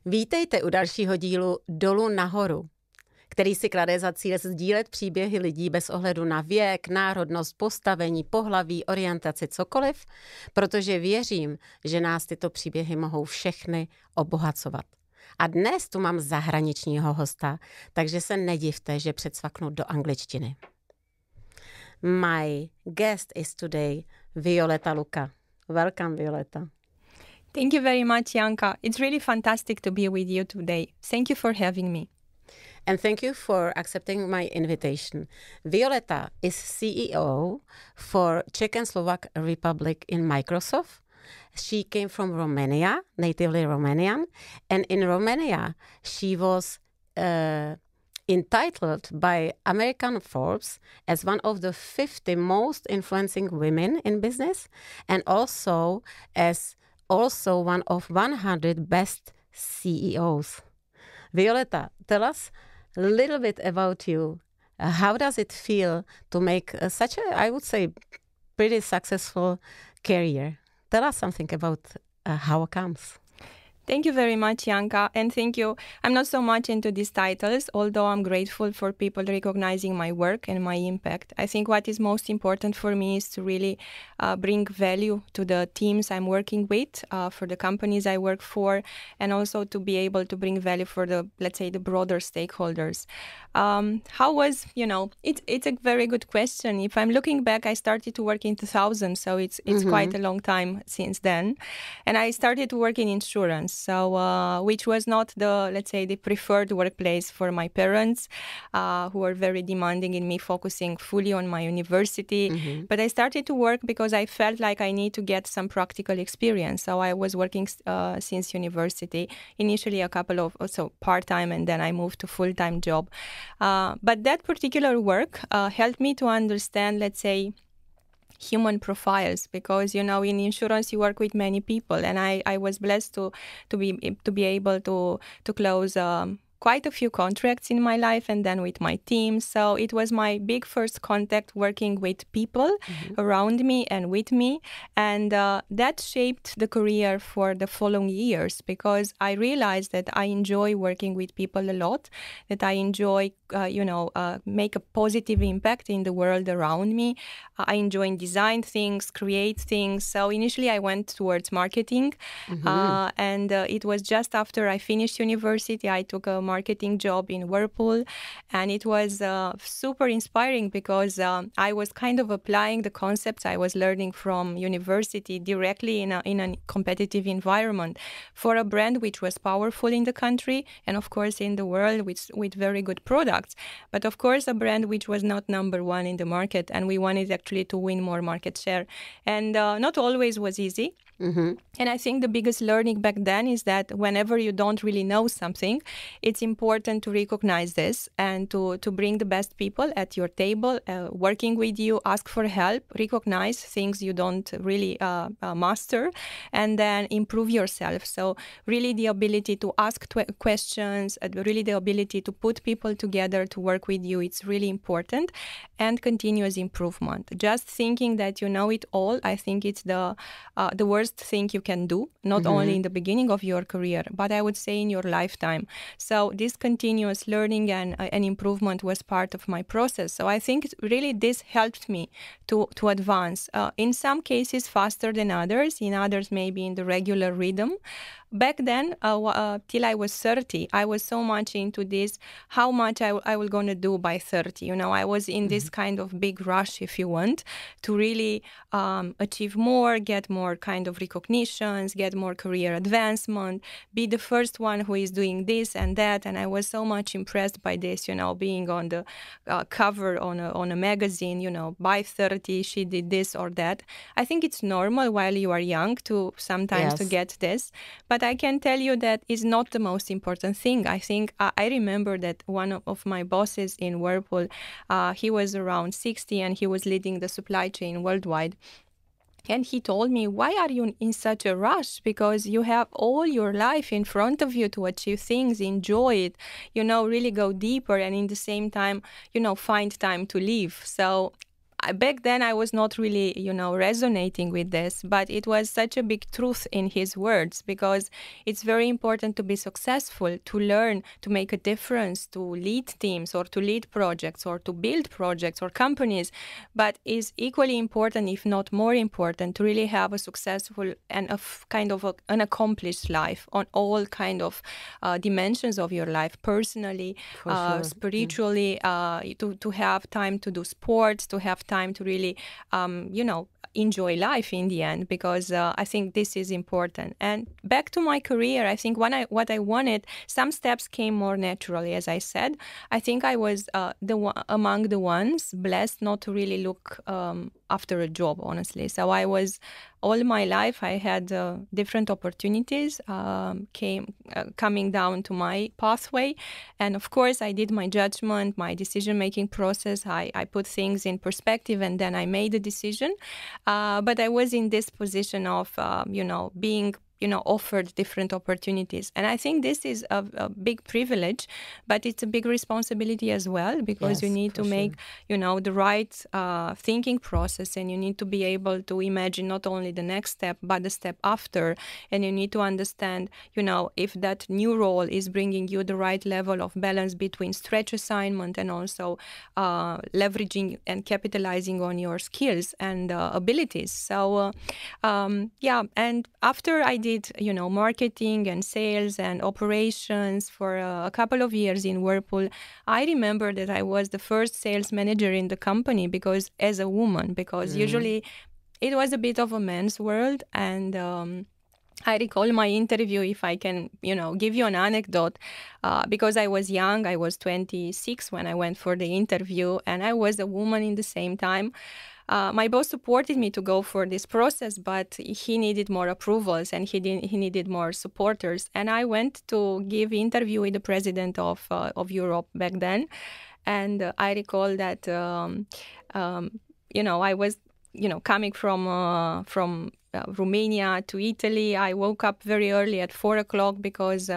Vítejte u dalšího dílu Dolu nahoru, který si klade za cíl sdílet příběhy lidí bez ohledu na věk, národnost, postavení, pohlaví, orientaci, cokoliv, protože věřím, že nás tyto příběhy mohou všechny obohacovat. A dnes tu mám zahraničního hosta, takže se nedivte, že předsvaknu do angličtiny. My guest is today Violeta Luca. Welcome, Violeta. Thank you very much, Janka. It's really fantastic to be with you today. Thank you for having me. And thank you for accepting my invitation. Violeta is CEO for Czech and Slovak Republic in Microsoft. She came from Romania, natively Romanian, and in Romania she was entitled by American Forbes as one of the 50 most influencing women in business, and also as one of 100 best CEOs. Violeta, tell us a little bit about you. How does it feel to make such a, I would say, pretty successful career? Tell us something about how it comes. Thank you very much, Janka, and thank you. I'm not so much into these titles, although I'm grateful for people recognizing my work and my impact. I think what is most important for me is to really bring value to the teams I'm working with, for the companies I work for, and also to be able to bring value for the, let's say, the broader stakeholders. How was, it's a very good question. If I'm looking back, I started to work in 2000, so it's quite a long time since then. And I started to work in insurance. So, which was not the, let's say, the preferred workplace for my parents, who were very demanding in me focusing fully on my university. Mm-hmm. But I started to work because I felt like I need to get some practical experience. So I was working since university, initially a couple of, also part-time, and then I moved to full-time job. But that particular work helped me to understand, let's say, human profiles, because in insurance you work with many people, and I was blessed to be able to close quite a few contracts in my life, and then with my team. So it was my big first contact working with people around me and with me, and that shaped the career for the following years, because I realized that I enjoy working with people a lot, that I enjoy make a positive impact in the world around me. I enjoy design things, create things. So initially I went towards marketing, and it was just after I finished university, I took a marketing job in Whirlpool, and it was super inspiring because I was kind of applying the concepts I was learning from university directly in a competitive environment for a brand which was powerful in the country and of course in the world with very good products, but of course a brand which was not number one in the market, and we wanted actually to win more market share, and not always was easy. Mm-hmm. And I think the biggest learning back then is that whenever you don't really know something, it's important to recognize this and to bring the best people at your table, working with you, ask for help, recognize things you don't really master, and then improve yourself. So really the ability to ask questions, really the ability to put people together to work with you, it's really important, and continuous improvement. Just thinking that you know it all, I think it's the worst thing you can do, not only in the beginning of your career, but I would say in your lifetime. So this continuous learning and improvement was part of my process. So I think really this helped me to advance. In some cases faster than others, in others maybe in the regular rhythm. Back then, till I was 30, I was so much into this, how much I was going to do by 30. I was in this kind of big rush, if you want, to really achieve more, get more kind of recognitions, get more career advancement, be the first one who is doing this and that. And I was so much impressed by this, being on the cover on a magazine, by 30, she did this or that. I think it's normal while you are young to sometimes to get this, but I can tell you that is not the most important thing. I think I remember that one of my bosses in Whirlpool, he was around 60 and he was leading the supply chain worldwide. And he told me, why are you in such a rush? Because you have all your life in front of you to achieve things, enjoy it, really go deeper, and in the same time, find time to live. So back then I was not really, resonating with this, but it was such a big truth in his words, because it's very important to be successful, to learn, to make a difference, to lead teams or to lead projects or to build projects or companies. But it's equally important, if not more important, to really have a successful and an accomplished life on all kind of dimensions of your life, personally, spiritually, to have time to do sports, to have time to really, enjoy life in the end, because I think this is important. And back to my career, I think what I wanted, some steps came more naturally, as I said. I think I was among the ones blessed not to really look after a job, honestly. So I was, all my life, I had different opportunities coming down to my pathway. And of course, I did my judgment, my decision-making process. I put things in perspective, and then I made a decision. But I was in this position of, being offered different opportunities. And I think this is a big privilege, but it's a big responsibility as well, because you need to make, the right thinking process, and you need to be able to imagine not only the next step, but the step after. And you need to understand, if that new role is bringing you the right level of balance between stretch assignment and also leveraging and capitalizing on your skills and abilities. So, and after I did, marketing and sales and operations for a couple of years in Whirlpool, I remember that I was the first sales manager in the company, because as a woman, because usually it was a bit of a man's world. And I recall my interview, if I can, give you an anecdote, because I was young. I was 26 when I went for the interview, and I was a woman in the same time. My boss supported me to go for this process, but he needed more approvals, and he needed more supporters. And I went to give interview with the president of Europe back then, and I recall that I was coming from Romania to Italy. I woke up very early at 4 o'clock because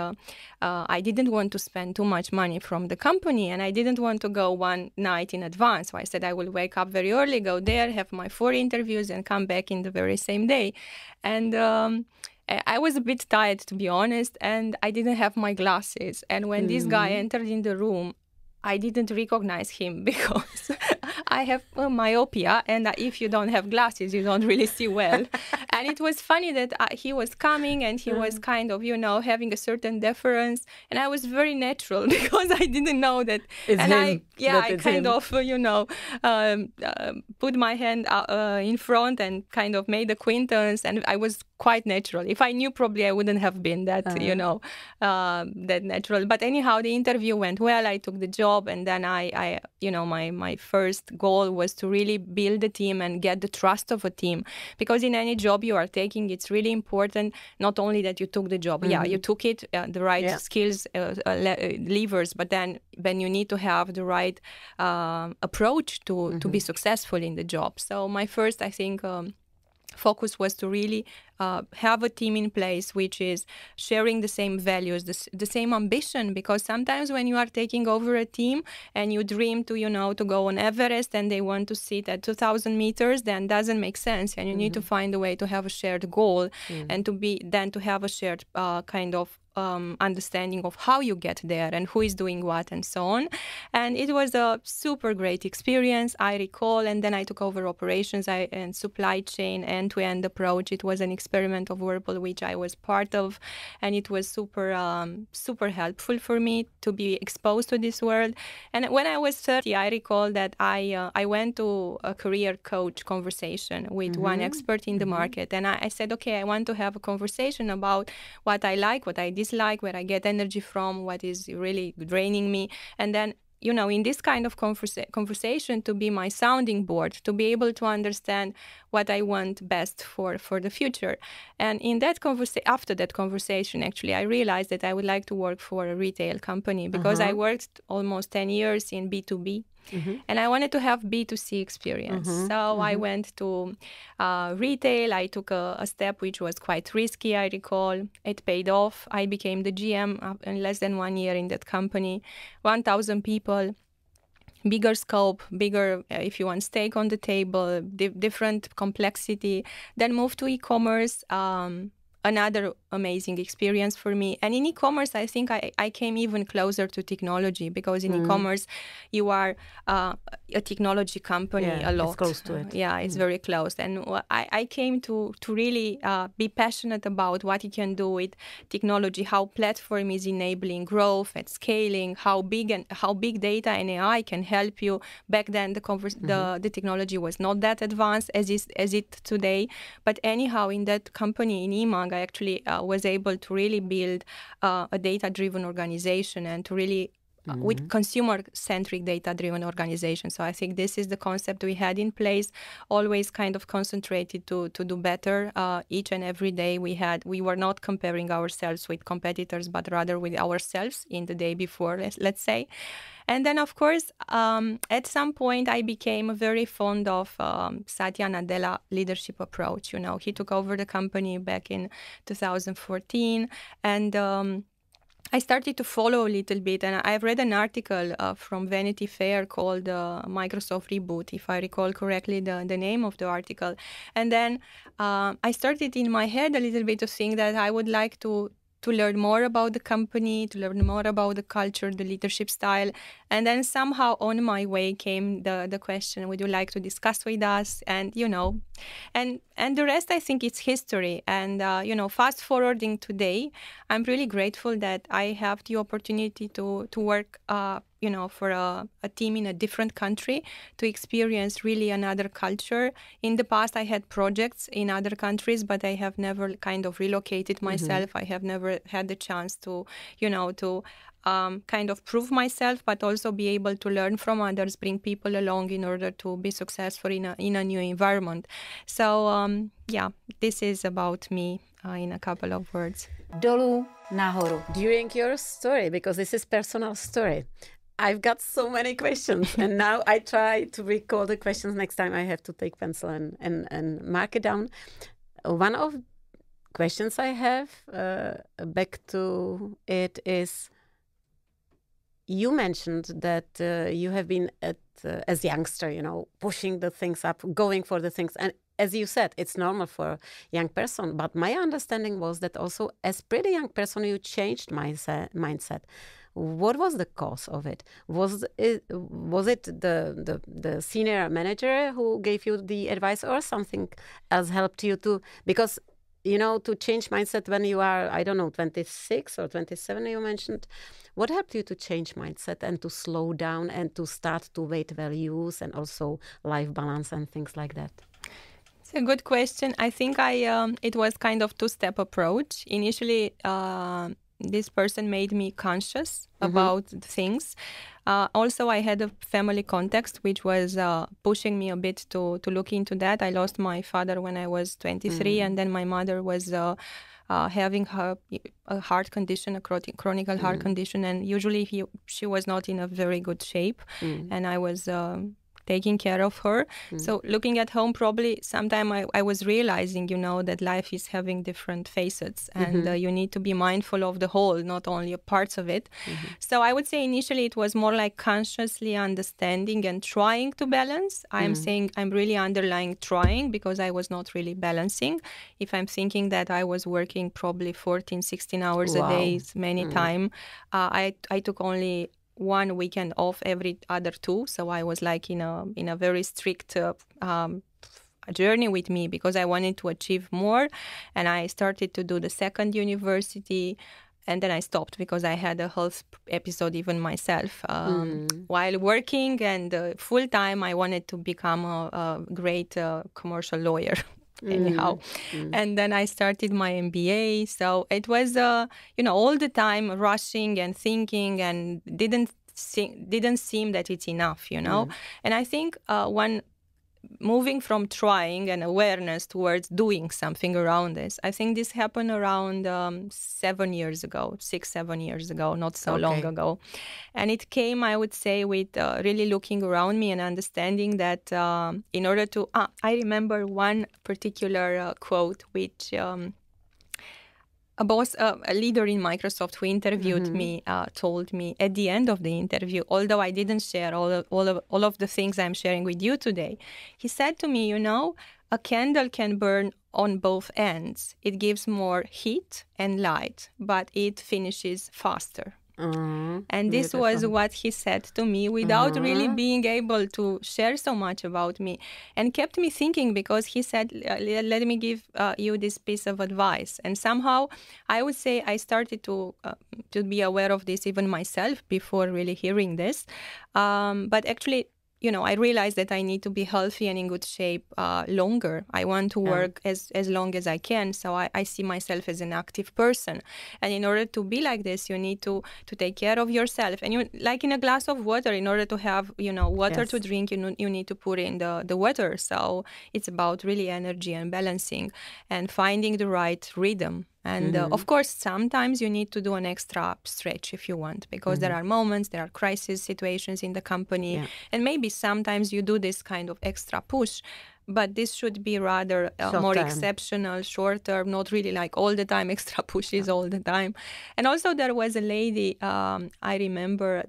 I didn't want to spend too much money from the company, and I didn't want to go one night in advance. So I said I will wake up very early, go there, have my 4 interviews, and come back in the very same day. And I was a bit tired, to be honest, and I didn't have my glasses. And when this guy entered in the room, I didn't recognize him because I have myopia, and if you don't have glasses, you don't really see well. And it was funny that he was coming, and he was kind of, having a certain deference, and I was very natural because I didn't know that. I kind of, put my hand in front and kind of made acquaintance, and I was quite natural. If I knew, probably I wouldn't have been that, that natural. But anyhow, the interview went well. I took the job, and then my first goal was to really build a team and get the trust of a team, because in any job you are taking, it's really important not only that you took the job, you took it, the right skills, levers, but then you need to have the right approach to be successful in the job. So my first, I think, focus was to really have a team in place which is sharing the same values, the same ambition, because sometimes when you are taking over a team and you dream to go on Everest and they want to sit at 2,000 meters, then doesn't make sense, and you need to find a way to have a shared goal and to have a shared kind of understanding of how you get there and who is doing what and so on. And it was a super great experience, I recall. And then I took over operations and supply chain, end-to-end approach. It was an experiment of Whirlpool which I was part of, and it was super helpful for me to be exposed to this world. And when I was 30, I recall that I went to a career coach conversation with one expert in the market, and I said, okay, I want to have a conversation about what I like, what I dislike, where I get energy from, what is really draining me. And then, in this kind of conversation, to be my sounding board, to be able to understand what I want best for the future. And in that after that conversation, actually, I realized that I would like to work for a retail company, because I worked almost 10 years in B2B. And I wanted to have B2C experience. So I went to retail. I took a step which was quite risky, I recall. It paid off. I became the GM in less than 1 year in that company. 1,000 people. bigger scope, bigger, if you want, stake on the table, different complexity. Then moved to e-commerce, another amazing experience for me. And in e-commerce, I think I came even closer to technology, because in e-commerce, you are a technology company a lot. It's close to it. Yeah, it's very close. And I came to really be passionate about what you can do with technology, how platform is enabling growth and scaling, how big data and AI can help you. Back then, the technology was not that advanced as it today. But anyhow, in that company, in EMAG, I actually was able to really build a data-driven organization and to really with consumer-centric data-driven organization. So I think this is the concept we had in place, always kind of concentrated to do better each and every day. We were not comparing ourselves with competitors, but rather with ourselves in the day before, let's say. And then, of course, at some point, I became very fond of Satya Nadella leadership approach. You know, he took over the company back in 2014, and I started to follow a little bit, and I've read an article from Vanity Fair called Microsoft Reboot, if I recall correctly the name of the article. And then I started in my head a little bit to think that I would like to learn more about the company, to learn more about the culture, the leadership style. And then somehow on my way came the question, would you like to discuss with us? And, you know, and the rest, I think it's history. And, you know, fast forwarding today, I'm really grateful that I have the opportunity to work, you know, for a team in a different country, to experience really another culture. In the past, I had projects in other countries, but I have never kind of relocated myself. I have never had the chance to, you know, to kind of prove myself, but also be able to learn from others, bring people along in order to be successful in a new environment. So, yeah, this is about me in a couple of words. DOLU, nahoru. During your story, because this is personal story, I've got so many questions, and now I try to recall the questions. Next time I have to take pencil and mark it down. One of questions I have back to it is, you mentioned that you have been as youngster, you know, pushing the things up, going for the things. And as you said, it's normal for a young person. But my understanding was that also as pretty young person, you changed mindset. What was the cause of it? Was it the senior manager who gave you the advice, or something else helped you to? Because, you know, to change mindset when you are, I don't know, 26 or 27, you mentioned. What helped you to change mindset and to slow down and to start to weight values and also life balance and things like that? It's a good question. I think it was kind of two-step approach. Initially, this person made me conscious about things. Also, I had a family context which was pushing me a bit to look into that. I lost my father when I was 23, and then my mother was having a heart condition, a chronic heart condition, and usually she was not in a very good shape, and I was taking care of her. So looking at home, probably sometime I was realizing, you know, that life is having different facets, and you need to be mindful of the whole, not only parts of it. So I would say initially it was more like consciously understanding and trying to balance. I'm saying I'm really underlying trying, because I was not really balancing. If I'm thinking that I was working probably 14, 16 hours a day, many time, I took only one weekend off every other two, so I was like in a very strict journey with me, because I wanted to achieve more. And I started to do the second university, and then I stopped because I had a health episode even myself while working, and full time I wanted to become a great commercial lawyer. Anyhow, and then I started my MBA. So it was, you know, all the time rushing and thinking, and didn't seem that it's enough, you know. And I think when moving from trying and awareness towards doing something around this, I think this happened around 6-7 years ago, not so long ago. And it came, I would say, with really looking around me and understanding that in order to... I remember one particular quote, which a boss, a leader in Microsoft who interviewed me, told me at the end of the interview, although I didn't share all of the things I'm sharing with you today, he said to me, a candle can burn on both ends. It gives more heat and light, but it finishes faster. And this was what he said to me without really being able to share so much about me, and kept me thinking, because he said, let me give you this piece of advice. And somehow I would say I started to be aware of this even myself before really hearing this. But actually, I realized that I need to be healthy and in good shape longer. I want to work as long as I can. So I see myself as an active person. And in order to be like this, you need to take care of yourself. And you, like in a glass of water, in order to have, water to drink, you need to put in the water. So it's about really energy and balancing and finding the right rhythm. And of course, sometimes you need to do an extra stretch if you want, because there are moments, there are crisis situations in the company. And maybe sometimes you do this kind of extra push. But this should be rather more exceptional, short term, not really like all the time, extra pushes all the time. And also there was a lady, I remember,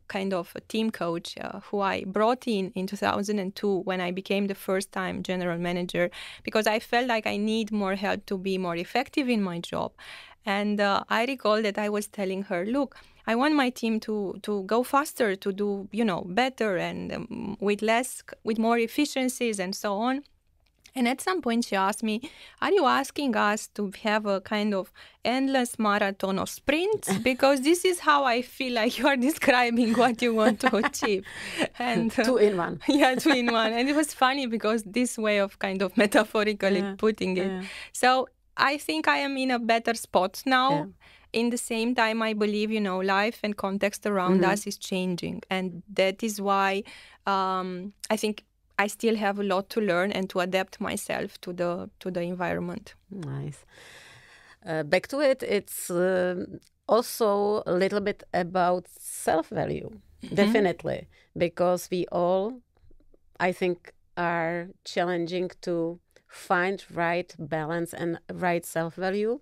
kind of a team coach who I brought in 2002 when I became the first time general manager, because I felt like I need more help to be more effective in my job. And I recall that I was telling her, look, I want my team to go faster, to do, better and with more efficiencies and so on. And at some point she asked me, are you asking us to have a kind of endless marathon of sprints? Because this is how I feel like you are describing what you want to achieve. And 2 in 1. Yeah, 2 in 1. And it was funny because this way of kind of metaphorically putting it. So I think I am in a better spot now. In the same time, I believe, life and context around us is changing. And that is why I think I still have a lot to learn and to adapt myself to the environment. Nice. Back to it, it's also a little bit about self-value, definitely. Because we all, I think, are challenging to find right balance and right self-value.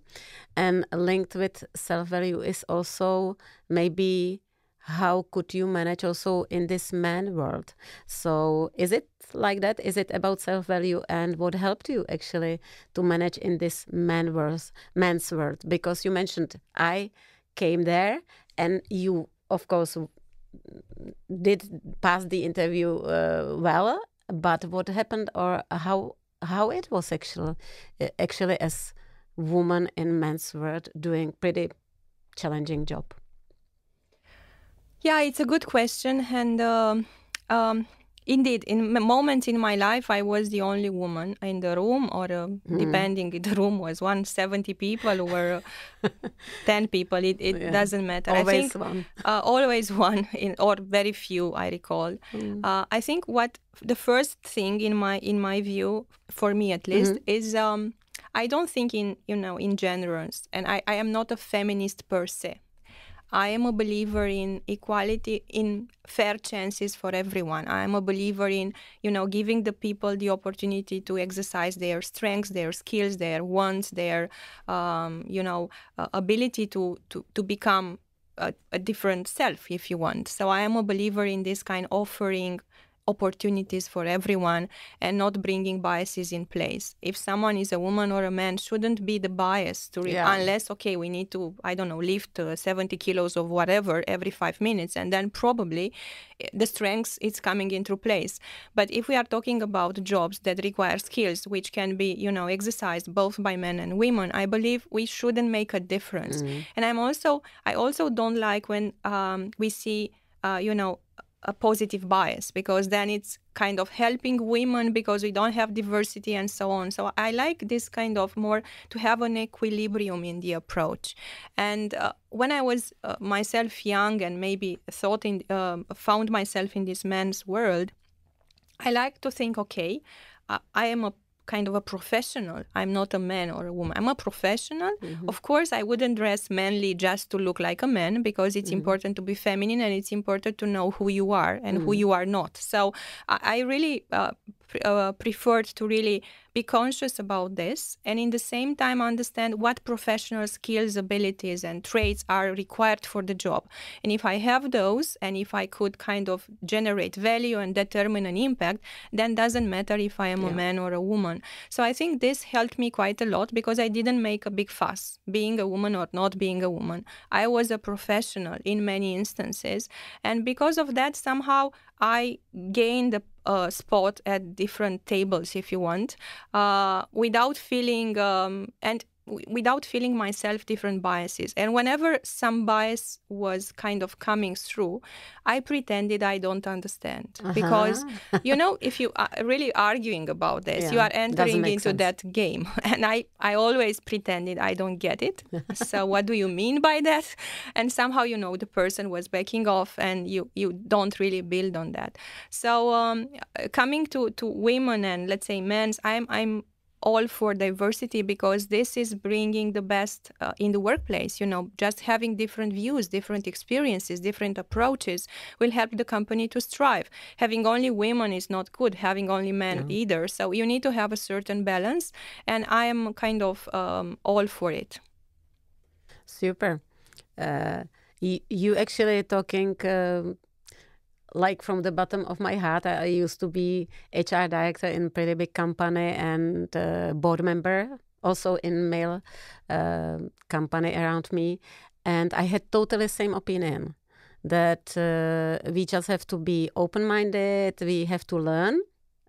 And linked with self-value is also maybe how could you manage also in this man world. So is it like that? Is it about self-value, and what helped you actually to manage in this man's world? Because you mentioned I came there and you, of course, did pass the interview well, but what happened, or how it was actually as woman in men's world doing pretty challenging job? Yeah, it's a good question. And indeed, in a moment in my life, I was the only woman in the room, or depending, the room was 170 people or 10 people. It doesn't matter. Always I think, one. Always one, or very few, I recall. I think what the first thing in my view, for me at least, is I don't think in genders, and I am not a feminist per se. I am a believer in equality, in fair chances for everyone. I am a believer in, giving the people the opportunity to exercise their strengths, their skills, their wants, their, ability to become a different self, if you want. So I am a believer in this kind of offering opportunities for everyone and not bringing biases in place. If someone is a woman or a man, shouldn't be the bias to unless, okay, we need to, lift 70 kilos of whatever every 5 minutes, and then probably the strength is coming into place. But if we are talking about jobs that require skills, which can be, exercised both by men and women, I believe we shouldn't make a difference. And I also don't like when we see, a positive bias, because then it's kind of helping women because we don't have diversity and so on. So I like this kind of more to have an equilibrium in the approach. And when I was myself young and maybe found myself in this man's world, I like to think, okay, I am a kind of a professional. I'm not a man or a woman. I'm a professional. Of course, I wouldn't dress manly just to look like a man, because it's important to be feminine, and it's important to know who you are and who you are not. So I really preferred to really be conscious about this, and in the same time understand what professional skills, abilities, and traits are required for the job. And if I have those, and if I could kind of generate value and determine an impact, then doesn't matter if I am a man or a woman. So I think this helped me quite a lot, because I didn't make a big fuss, being a woman or not being a woman. I was a professional in many instances, and because of that, somehow I gained a spot at different tables, if you want, without feeling without feeling myself different biases. And whenever some bias was kind of coming through, I pretended I don't understand. Because, if you are really arguing about this, you are entering into that game. And I always pretended I don't get it. So what do you mean by that? And somehow, the person was backing off, and you don't really build on that. So coming to women and, let's say, men's, I'm all for diversity, because this is bringing the best in the workplace. Just having different views, different experiences, different approaches will help the company to strive. Having only women is not good, having only men either. So you need to have a certain balance, and I am kind of all for it. Super. You actually talking like from the bottom of my heart. I used to be HR director in a pretty big company and board member also in male company around me. And I had totally same opinion that we just have to be open-minded. We have to learn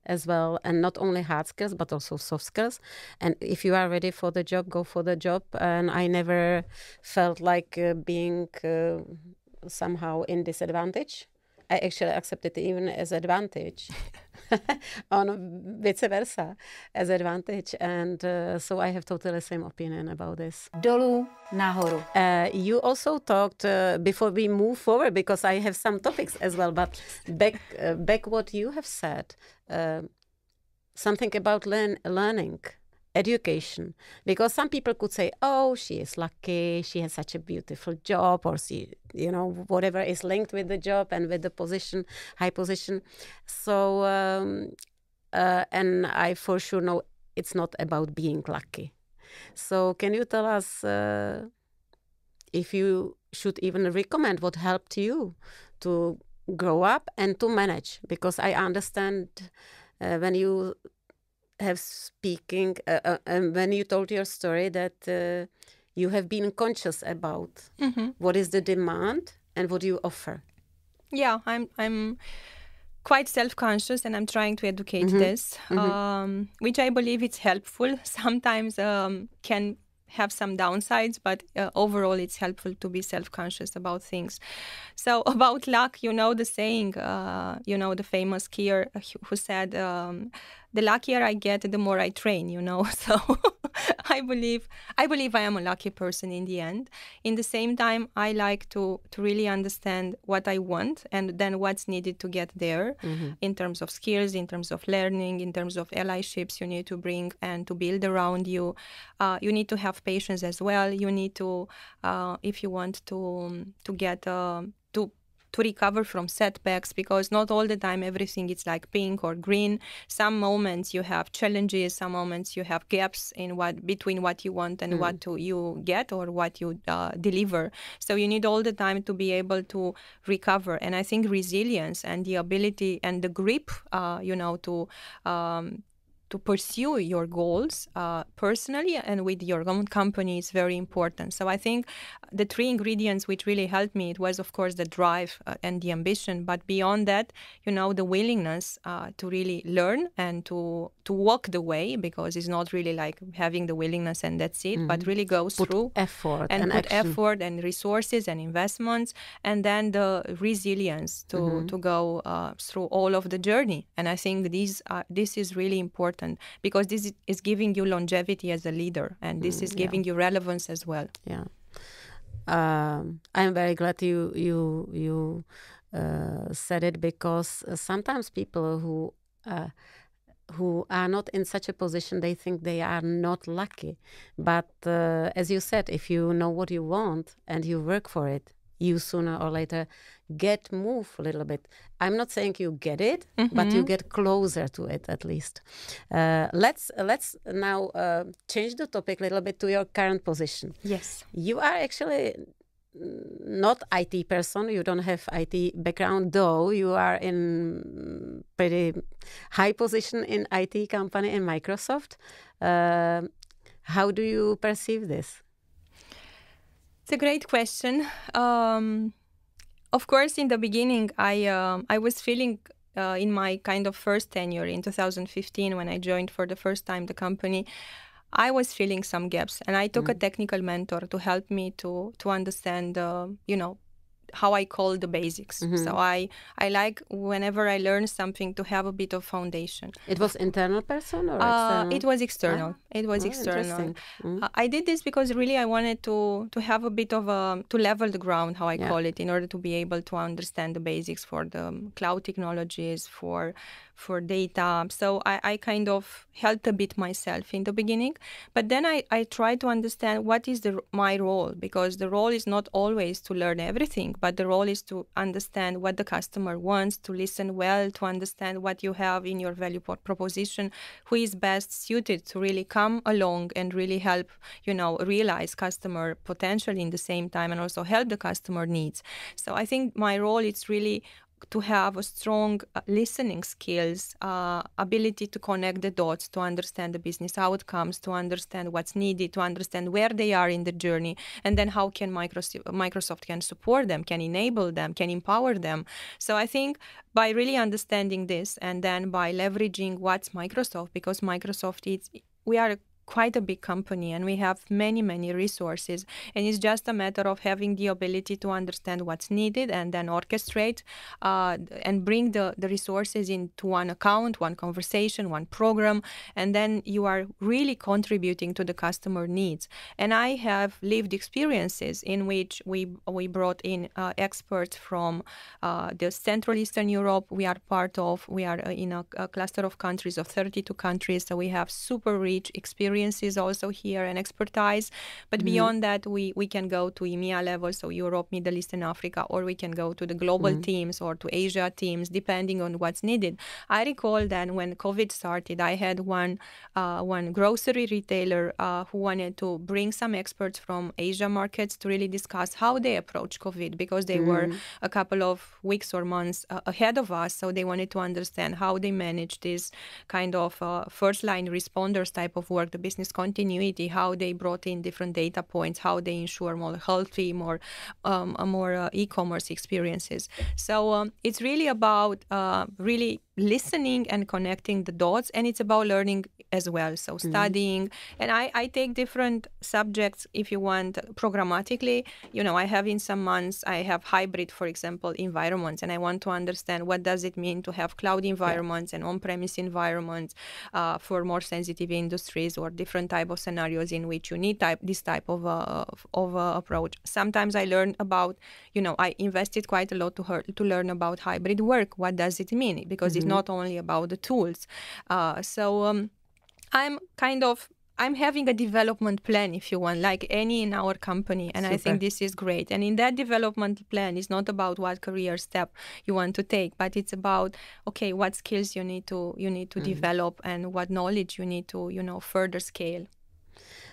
as well, and not only hard skills, but also soft skills. And if you are ready for the job, go for the job. And I never felt like being somehow in disadvantage. I actually accept it even as advantage, on vice versa, as advantage. And so I have totally same opinion about this. DOLU, nahoru. You also talked, before we move forward, because I have some topics as well, but back what you have said, something about learning. Education, because some people could say, oh, she is lucky, she has such a beautiful job, or she, whatever is linked with the job and with the position, high position. So, and I for sure know it's not about being lucky. So can you tell us if you should even recommend what helped you to grow up and to manage? Because I understand when you have speaking when you told your story that you have been conscious about what is the demand and what you offer. Yeah, I'm quite self-conscious, and I'm trying to educate this, which I believe it's helpful. Sometimes can have some downsides, but overall it's helpful to be self-conscious about things. So about luck, the saying, the famous skier who said, the luckier I get, the more I train, So I believe I am a lucky person in the end. In the same time, I like to really understand what I want and then what's needed to get there in terms of skills, in terms of learning, in terms of allyships you need to bring and to build around you. You need to have patience as well. You need to, if you want to get to recover from setbacks, because not all the time everything is like pink or green. Some moments you have challenges, some moments you have gaps in between what you want and what you get or what you deliver. So you need all the time to be able to recover. And I think resilience and the ability and the grip, to pursue your goals personally and with your own company is very important. So I think the three ingredients which really helped me, it was of course the drive and the ambition, but beyond that, the willingness to really learn and to walk the way, because it's not really like having the willingness and that's it, but really go through effort and put action. Effort and resources and investments, and then the resilience to go through all of the journey. And I think this is really important, because this is giving you longevity as a leader, and this is giving you relevance as well. Yeah, I'm very glad you said it, because sometimes people who are not in such a position, they think they are not lucky. But as you said, if you know what you want and you work for it, you sooner or later move a little bit. I'm not saying you get it, but you get closer to it at least. Let's now change the topic a little bit to your current position. Yes. You are actually not IT person. You don't have IT background, though you are in pretty high position in IT company in Microsoft. How do you perceive this? It's a great question. Of course, in the beginning, I was feeling in my kind of first tenure in 2015 when I joined for the first time the company, I was feeling some gaps, and I took a technical mentor to help me to understand, how I call the basics. So I like whenever I learn something to have a bit of foundation. It was internal person or external? It was external. It was external. I did this because really I wanted to have a bit of to level the ground, how I call it, in order to be able to understand the basics for the cloud technologies, for data. So I kind of helped a bit myself in the beginning. But then I tried to understand what is my role, because the role is not always to learn everything, but the role is to understand what the customer wants, to listen well, to understand what you have in your value proposition, who is best suited to really come along and really help, realize customer potential in the same time and also help the customer needs. So I think my role is really to have a strong listening skills, ability to connect the dots, to understand the business outcomes, to understand what's needed, to understand where they are in the journey, and then how can Microsoft can support them, can enable them, can empower them. So I think by really understanding this, and then by leveraging what's Microsoft, because Microsoft we are quite a big company and we have many resources, and it's just a matter of having the ability to understand what's needed and then orchestrate and bring the resources into one account, one conversation, one program, and then you are really contributing to the customer needs. And I have lived experiences in which we brought in experts from the Central Eastern Europe. We are in a cluster of countries, of 32 countries, so we have super rich experiences also here and expertise. But beyond that, we can go to EMEA level, so Europe, Middle East and Africa, or we can go to the global teams or to Asia teams, depending on what's needed. I recall that when COVID started, I had one grocery retailer who wanted to bring some experts from Asia markets to really discuss how they approach COVID, because they were a couple of weeks or months ahead of us. So they wanted to understand how they manage this kind of first line responders type of work, the business continuity, how they brought in different data points, how they ensure more healthy, more e-commerce experiences. So it's really about really listening and connecting the dots, and it's about learning as well. So studying, and I take different subjects, if you want, programmatically. I have in some months, I have hybrid, for example, environments, and I want to understand what does it mean to have cloud environments and on-premise environments for more sensitive industries, or different type of scenarios in which you need this type of approach. Sometimes I learn about, I invested quite a lot to learn about hybrid work. What does it mean? Because it's not only about the tools. I'm having a development plan, if you want, like any in our company. And I think this is great. And in that development plan, it's not about what career step you want to take, but it's about, okay, what skills you need to develop and what knowledge you need to, further scale.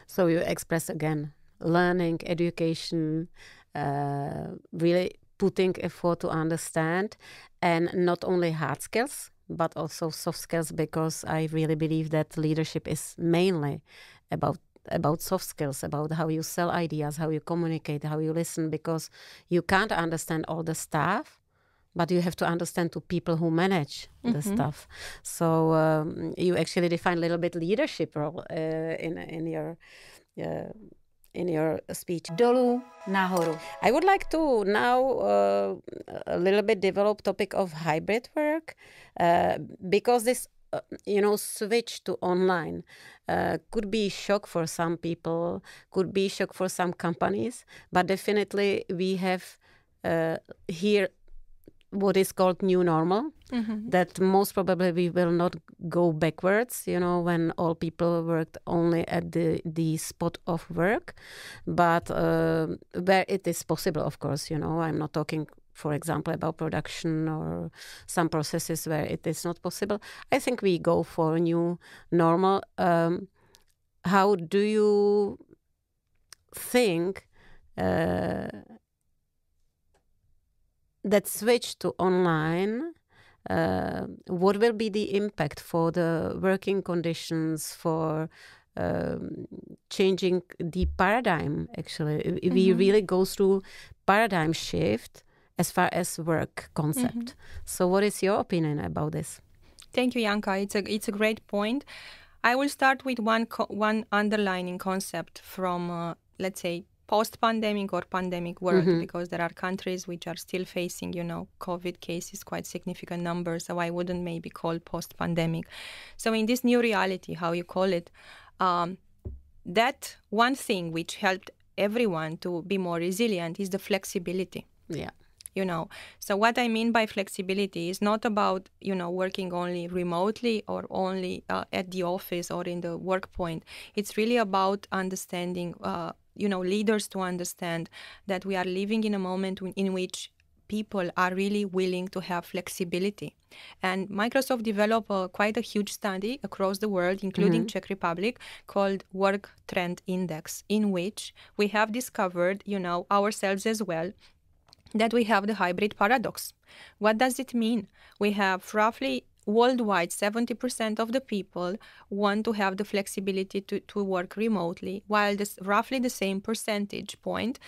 So you express again, learning, education, really putting effort to understand, and not only hard skills, but also soft skills, because I really believe that leadership is mainly about soft skills, about how you sell ideas, how you communicate, how you listen, because you can't understand all the stuff, but you have to understand to people who manage the stuff. So you actually define a little bit leadership role in your speech. DOLU, NAHORU. I would like to now a little bit develop topic of hybrid work, because this switch to online could be shock for some people, could be shock for some companies, but definitely we have here what is called new normal, that most probably we will not go backwards, when all people worked only at the spot of work, but where it is possible, of course, I'm not talking, for example, about production or some processes where it is not possible. I think we go for a new normal. How do you think that switch to online, what will be the impact for the working conditions, for changing the paradigm, actually? We really go through paradigm shift as far as work concept. So what is your opinion about this? Thank you, Janka. It's a great point. I will start with one underlining concept from, let's say, post-pandemic or pandemic world, because there are countries which are still facing, COVID cases, quite significant numbers. So I wouldn't maybe call post-pandemic. So in this new reality, how you call it, that one thing which helped everyone to be more resilient is the flexibility. Yeah. So what I mean by flexibility is not about, working only remotely or only at the office or in the work point. It's really about understanding, leaders to understand that we are living in a moment in which people are really willing to have flexibility. And Microsoft developed quite a huge study across the world, including Czech Republic, called Work Trend Index, in which we have discovered, ourselves as well, that we have the hybrid paradox. What does it mean? We have roughly worldwide 70% of the people want to have the flexibility to work remotely, while roughly the same percentage point,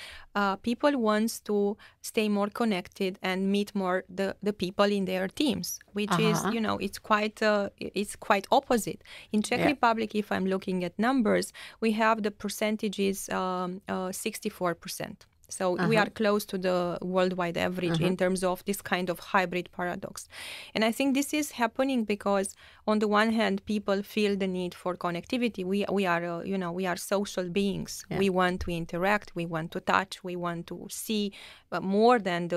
people want to stay more connected and meet more the people in their teams, which is, it's quite opposite. In Czech Republic, if I'm looking at numbers, we have the percentages 64%. So we are close to the worldwide average in terms of this kind of hybrid paradox. And I think this is happening because on the one hand, people feel the need for connectivity. We are social beings. Yeah. We want to interact. We want to touch. We want to see more than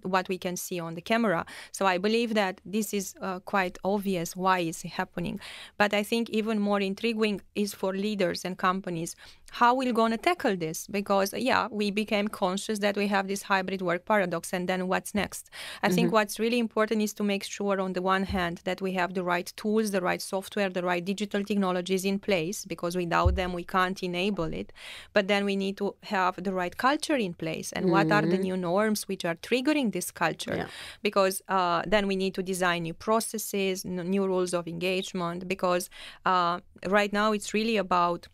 what we can see on the camera. So I believe that this is quite obvious why it's happening. But I think even more intriguing is for leaders and companies how we're going to tackle this, because we became conscious that we have this hybrid work paradox, and then what's next? I think what's really important is to make sure on the one hand that we have the right tools, the right software, the right digital technologies in place, because without them we can't enable it. But then we need to have the right culture in place, and what are the new norms which are triggering this culture, because then we need to design new processes, new rules of engagement, because right now it's really about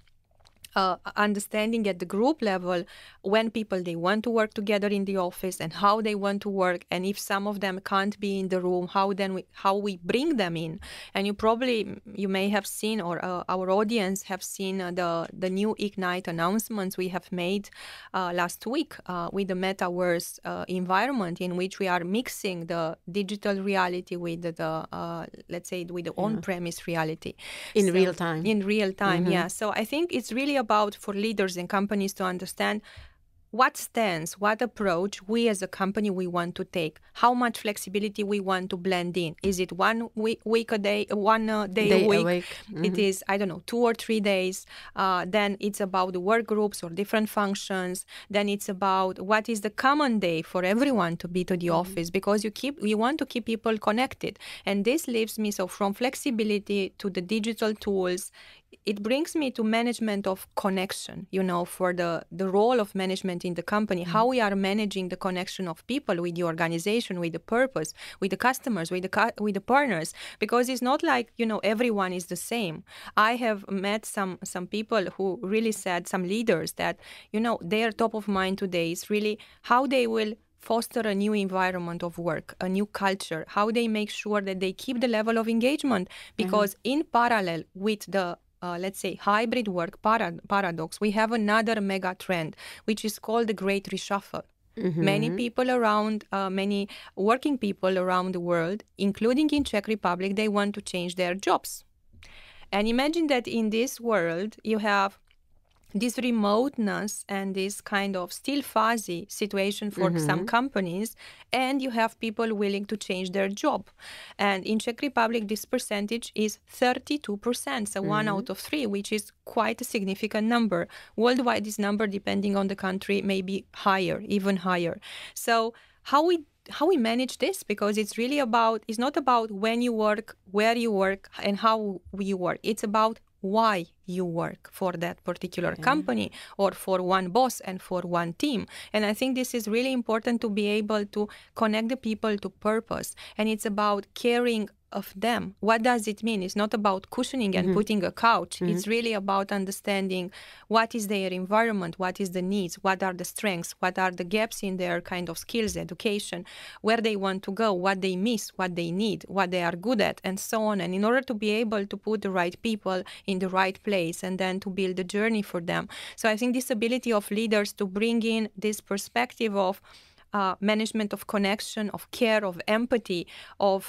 understanding at the group level when people they want to work together in the office and how they want to work, and if some of them can't be in the room, how we bring them in. And you may have seen, or our audience have seen the new Ignite announcements we have made last week with the metaverse environment, in which we are mixing the digital reality with the let's say with the on-premise reality in real time. Yeah. So I think it's really about for leaders and companies to understand what stance, what approach we as a company we want to take, how much flexibility we want to blend in. Is it 1 week a day, one day a week? It is, 2 or 3 days. Then it's about the work groups or different functions. Then it's about what is the common day for everyone to be to the office, because you want to keep people connected. And this leaves me, so from flexibility to the digital tools, it brings me to management of connection, for the role of management in the company, how we are managing the connection of people with the organization, with the purpose, with the customers, with the partners, because it's not like, everyone is the same. I have met some people who really said, some leaders, that, their top of mind today is really how they will foster a new environment of work, a new culture, how they make sure that they keep the level of engagement, because in parallel with the let's say hybrid work paradox, we have another mega trend, which is called the Great Reshuffle. Many people around, many working people around the world, including in Czech Republic, they want to change their jobs. And imagine that in this world, you have this remoteness and this kind of still fuzzy situation for some companies, and you have people willing to change their job. And in Czech Republic, this percentage is 32%, so 1 out of 3, which is quite a significant number. Worldwide, this number, depending on the country, may be higher, even higher. So how we manage this, because it's really it's not about when you work, where you work, and how you work. It's about why you work for that particular company or for one boss and for one team. And I think this is really important to be able to connect the people to purpose. And it's about caring of them. What does it mean? It's not about cushioning and putting a couch. It's really about understanding what is their environment, what is the needs, what are the strengths, what are the gaps in their kind of skills, education, where they want to go, what they miss, what they need, what they are good at, and so on. And in order to be able to put the right people in the right place and then to build a journey for them. So I think this ability of leaders to bring in this perspective of management of connection, of care, of empathy, of,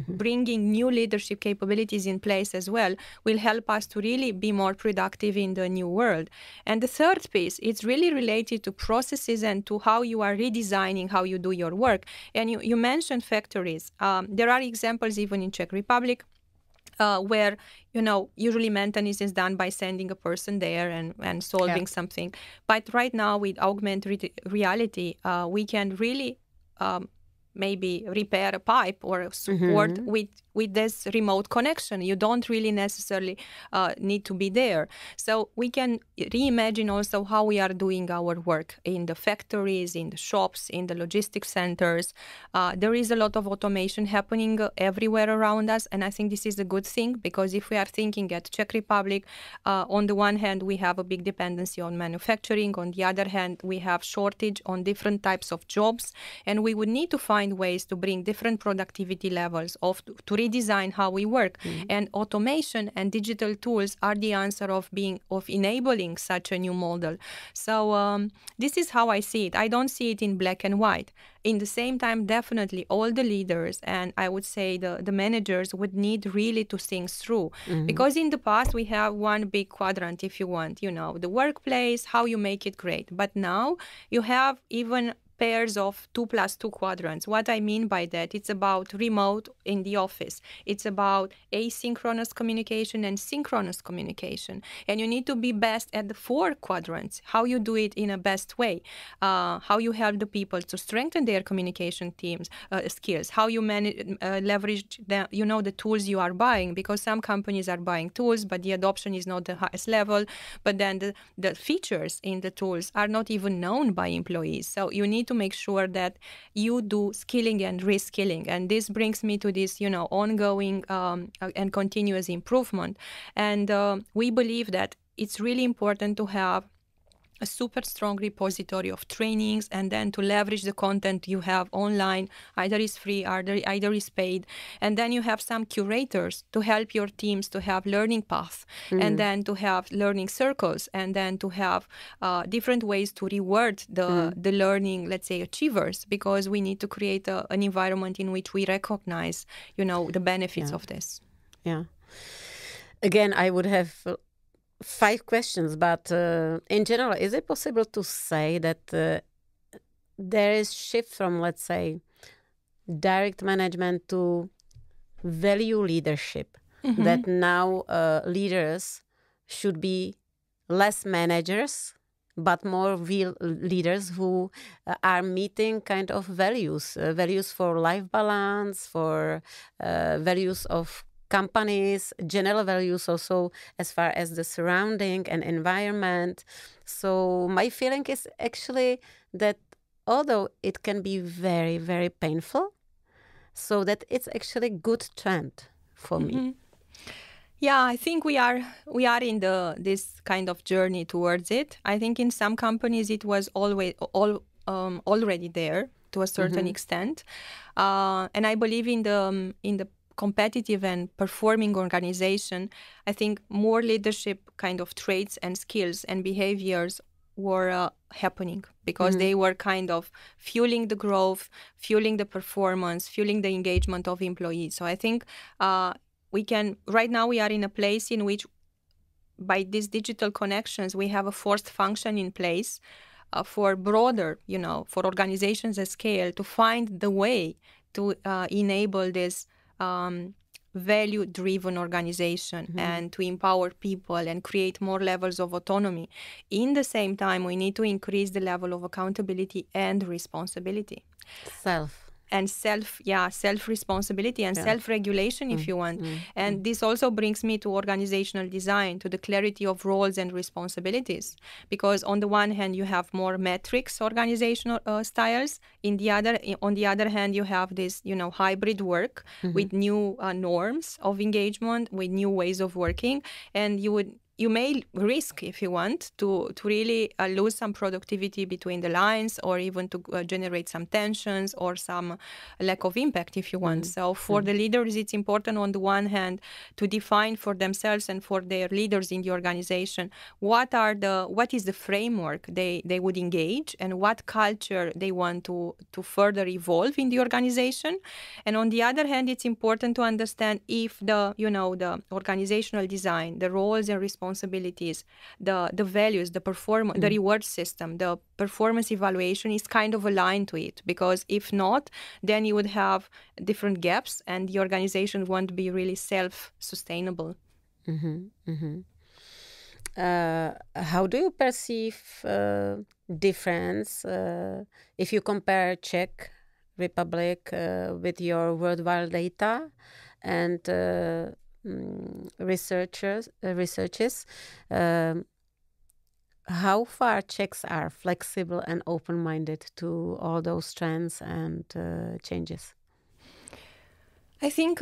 bringing new leadership capabilities in place as well will help us to really be more productive in the new world. And the third piece, it's really related to processes and to how you are redesigning how you do your work. And you mentioned factories. There are examples even in Czech Republic where, usually maintenance is done by sending a person there and solving something. But right now with augmented reality, we can really maybe repair a pipe or support with this remote connection. You don't really necessarily need to be there. So we can reimagine also how we are doing our work in the factories, in the shops, in the logistics centers. There is a lot of automation happening everywhere around us. And I think this is a good thing, because if we are thinking at Czech Republic, on the one hand, we have a big dependency on manufacturing. On the other hand, we have shortage on different types of jobs. And we would need to find ways to bring different productivity levels to redesign how we work. And automation and digital tools are the answer of enabling such a new model. So this is how I see it. I don't see it in black and white. In the same time, definitely all the leaders and I would say the managers would need really to think through. Because in the past, we have one big quadrant, if you want, the workplace, how you make it great. But now you have even pairs of 2+2 quadrants. What I mean by that, it's about remote in the office. It's about asynchronous communication and synchronous communication. And you need to be best at the 4 quadrants, how you do it in a best way, how you help the people to strengthen their communication skills, how you leverage the tools you are buying, because some companies are buying tools, but the adoption is not the highest level. But then the features in the tools are not even known by employees. So you need to make sure that you do skilling and reskilling. And this brings me to this, ongoing and continuous improvement. And we believe that it's really important to have a super strong repository of trainings and then to leverage the content you have online, either is free, either is paid. And then you have some curators to help your teams to have learning paths and then to have learning circles and then to have different ways to reward the learning, let's say, achievers, because we need to create an environment in which we recognize, the benefits of this. Yeah. Again, I would have 5 questions, but in general, is it possible to say that there is shift from, let's say, direct management to value leadership? That now leaders should be less managers, but more real leaders who are meeting kind of values for life balance, for values of companies, general values also as far as the surrounding and environment. So my feeling is actually that although it can be very, very painful, so that it's actually a good trend for me. Yeah, I think we are in this kind of journey towards it. I think in some companies it was already there to a certain extent, and I believe in the competitive and performing organization, I think more leadership kind of traits and skills and behaviors were happening because they were kind of fueling the growth, fueling the performance, fueling the engagement of employees. So I think right now we are in a place in which by these digital connections, we have a forced function in place for broader, for organizations at scale to find the way to enable this value-driven organization and to empower people and create more levels of autonomy. In the same time, we need to increase the level of accountability and responsibility. Self-responsibility and self-regulation, if you want. And this also brings me to organizational design, to the clarity of roles and responsibilities. Because on the one hand, you have more metrics organizational styles. On the other hand, you have this, hybrid work with new norms of engagement, with new ways of working. And you may risk, if you want, to really lose some productivity between the lines, or even to generate some tensions or some lack of impact, if you want. So for the leaders, it's important on the one hand to define for themselves and for their leaders in the organization what is the framework they would engage and what culture they want to further evolve in the organization. And on the other hand, it's important to understand if the organizational design, the roles and responsibilities, the values, the performance, the reward system, the performance evaluation is kind of aligned to it. Because if not, then you would have different gaps and the organization won't be really self-sustainable. How do you perceive difference if you compare Czech Republic with your worldwide data and researches, how far Czechs are flexible and open-minded to all those trends and changes? I think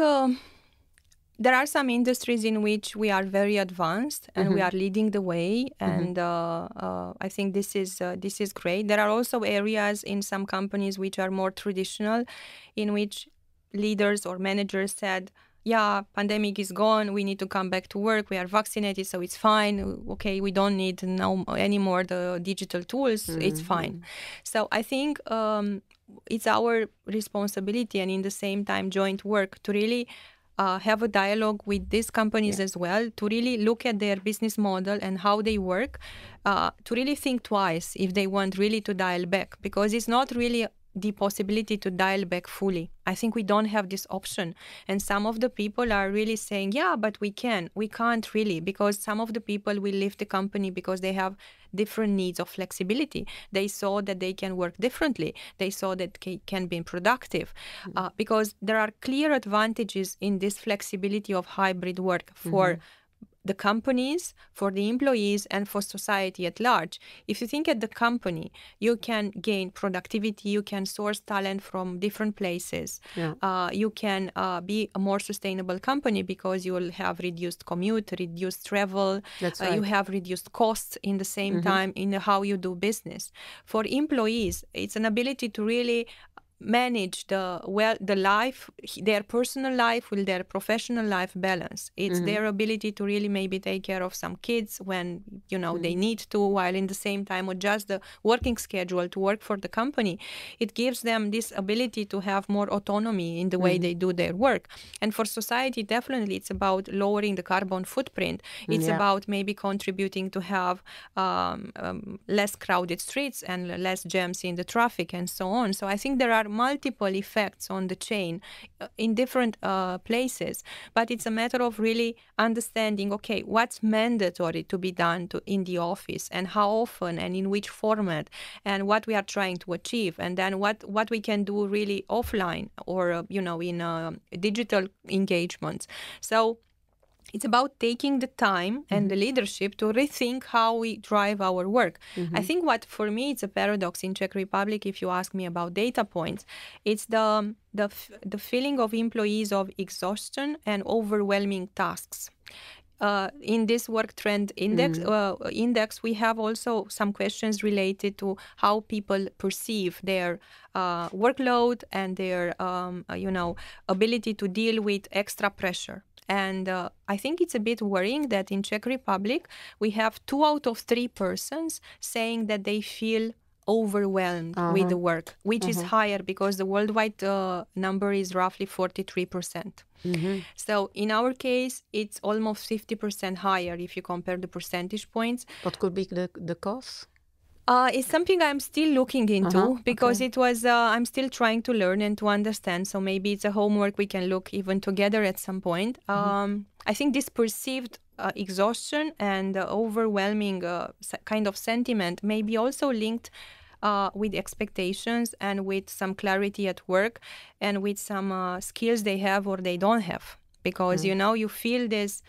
there are some industries in which we are very advanced and we are leading the way, and I think this is great. There are also areas in some companies which are more traditional, in which leaders or managers said, pandemic is gone, we need to come back to work, we are vaccinated, so it's fine. Okay, we don't need anymore the digital tools, it's fine. So I think it's our responsibility and in the same time joint work to really have a dialogue with these companies as well, to really look at their business model and how they work, to really think twice if they want really to dial back, because it's not really the possibility to dial back fully. I think we don't have this option. And some of the people are really saying, but we can. We can't really, because some of the people will leave the company because they have different needs of flexibility. They saw that they can work differently. They saw that they can be productive. Because there are clear advantages in this flexibility of hybrid work for the companies, for the employees, and for society at large. If you think at the company, you can gain productivity, you can source talent from different places. You can be a more sustainable company because you will have reduced commute, reduced travel. That's right. You have reduced costs in the same time in how you do business. For employees, it's an ability to really manage the life, their personal life with their professional life balance. It's their ability to really maybe take care of some kids when they need to, while in the same time adjust the working schedule to work for the company. It gives them this ability to have more autonomy in the way they do their work. And for society, definitely it's about lowering the carbon footprint. It's about maybe contributing to have less crowded streets and less jams in the traffic and so on. So I think there are multiple effects on the chain in different places, but it's a matter of really understanding, okay, what's mandatory to be done in the office and how often and in which format and what we are trying to achieve, and then what we can do really offline or in digital engagements. So it's about taking the time and the leadership to rethink how we drive our work. I think what, for me, it's a paradox in Czech Republic, if you ask me about data points, it's the feeling of employees of exhaustion and overwhelming tasks. In this work trend index, we have also some questions related to how people perceive their workload and their ability to deal with extra pressure. And I think it's a bit worrying that in Czech Republic, we have 2 out of 3 persons saying that they feel overwhelmed with the work, which is higher because the worldwide number is roughly 43%. So in our case, it's almost 50% higher if you compare the percentage points. What could be the cause? It's something I'm still looking into because it was, I'm still trying to learn and to understand. So maybe it's a homework we can look even together at some point. I think this perceived exhaustion and overwhelming kind of sentiment may be also linked with expectations and with some clarity at work and with some skills they have or they don't have. Because, you know, you feel this,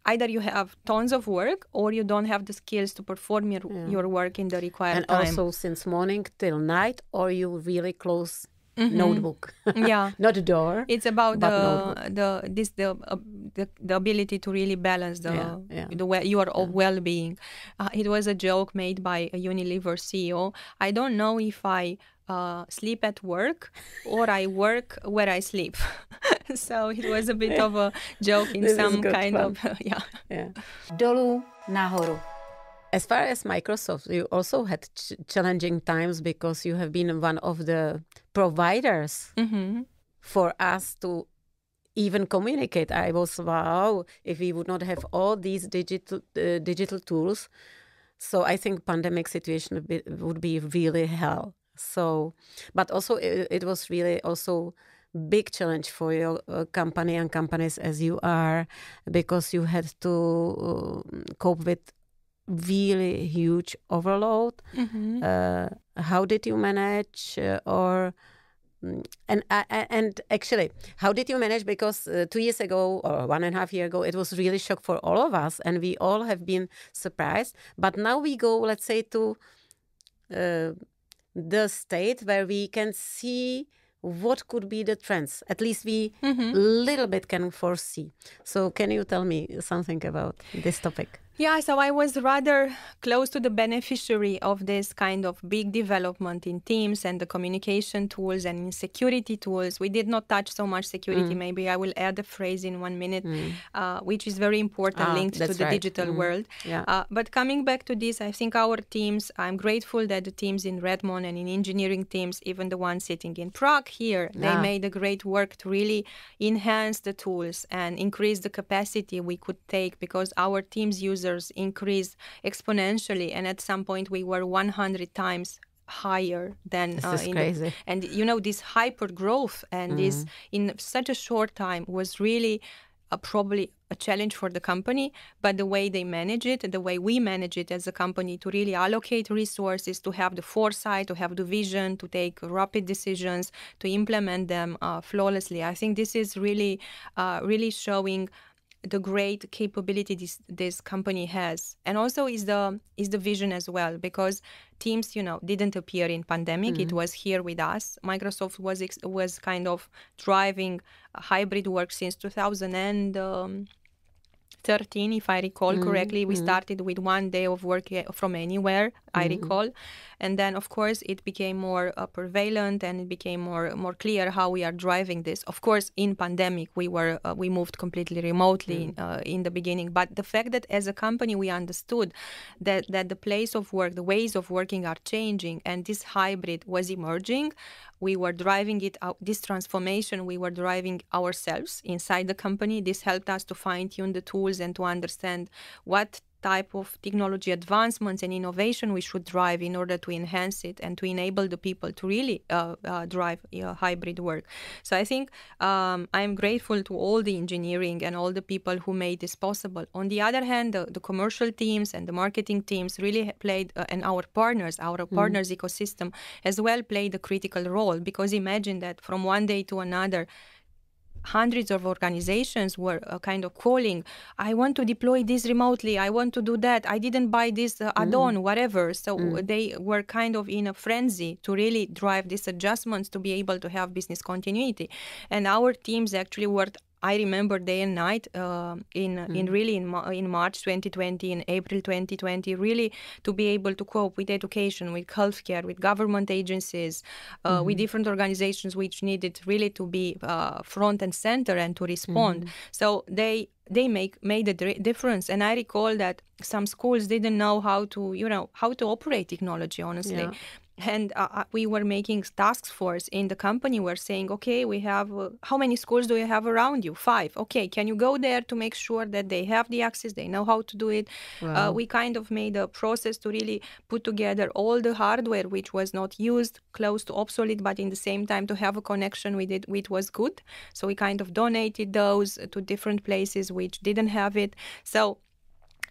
either you have tons of work or you don't have the skills to perform your work in the required time. And also since morning till night, or you really close notebook. Yeah. Not a door. It's about the ability to really balance your well-being. It was a joke made by a Unilever CEO. I don't know if I sleep at work or I work where I sleep. So it was a bit of a joke in some kind of DOLU, nahoru. As far as Microsoft, you also had challenging times because you have been one of the providers for us to even communicate. I was, wow, if we would not have all these digital tools. So I think pandemic situation would be really hell. So, but also it was really also big challenge for your company and companies as you are, because you had to cope with really huge overload. How did you manage, and actually, how did you manage? Because 2 years ago or 1.5 years ago, it was really shock for all of us, and we all have been surprised. But now we go, let's say, to the state where we can see what could be the trends. At least we little bit can foresee. So can you tell me something about this topic? Yeah, so I was rather close to the beneficiary of this kind of big development in Teams and the communication tools and in security tools. We did not touch so much security. Maybe I will add a phrase in 1 minute, which is very important, linked to the digital world. Yeah. But coming back to this, I think our teams, I'm grateful that the teams in Redmond and in engineering teams, even the ones sitting in Prague here, they made a great work to really enhance the tools and increase the capacity we could take, because our teams users increased exponentially, and at some point we were 100 times higher than this is crazy. And you know, this hyper growth and this in such a short time was really probably a challenge for the company. But the way they manage it, the way we manage it as a company, to really allocate resources, to have the foresight, to have the vision, to take rapid decisions, to implement them flawlessly, I think this is really showing the great capability this company has. And also is the vision as well, because Teams, you know, didn't appear in pandemic. It was here with us. Microsoft was kind of driving hybrid work since 2013, if I recall correctly. We started with 1 day of work from anywhere, I recall. And then, of course, it became more prevalent, and it became more clear how we are driving this. Of course, in pandemic, we moved completely remotely in the beginning. But the fact that as a company we understood that the place of work, the ways of working are changing, and this hybrid was emerging, we were driving it out. This transformation we were driving ourselves inside the company. This helped us to fine-tune the tools and to understand what type of technology advancements and innovation we should drive in order to enhance it and to enable the people to really drive hybrid work. So I think I'm grateful to all the engineering and all the people who made this possible. On the other hand, the commercial teams and the marketing teams really played, and our partners ecosystem as well played a critical role, because imagine that from one day to another, hundreds of organizations were kind of calling, I want to deploy this remotely, I want to do that, I didn't buy this add-on, whatever. So they were kind of in a frenzy to really drive these adjustments to be able to have business continuity. And our teams actually worked, I remember, day and night in March 2020, in April 2020, really to be able to cope with education, with healthcare, with government agencies, with different organizations which needed really to be front and center and to respond. So they they made a difference. And I recall that some schools didn't know how to operate technology, honestly. Yeah. And we were making task force in the company. We're saying, okay, we have, how many schools do you have around you? 5. Okay, can you go there to make sure that they have the access, they know how to do it? Wow. We kind of made a process to really put together all the hardware which was not used, close to obsolete, but in the same time to have a connection with it, which was good. So we kind of donated those to different places which didn't have it. So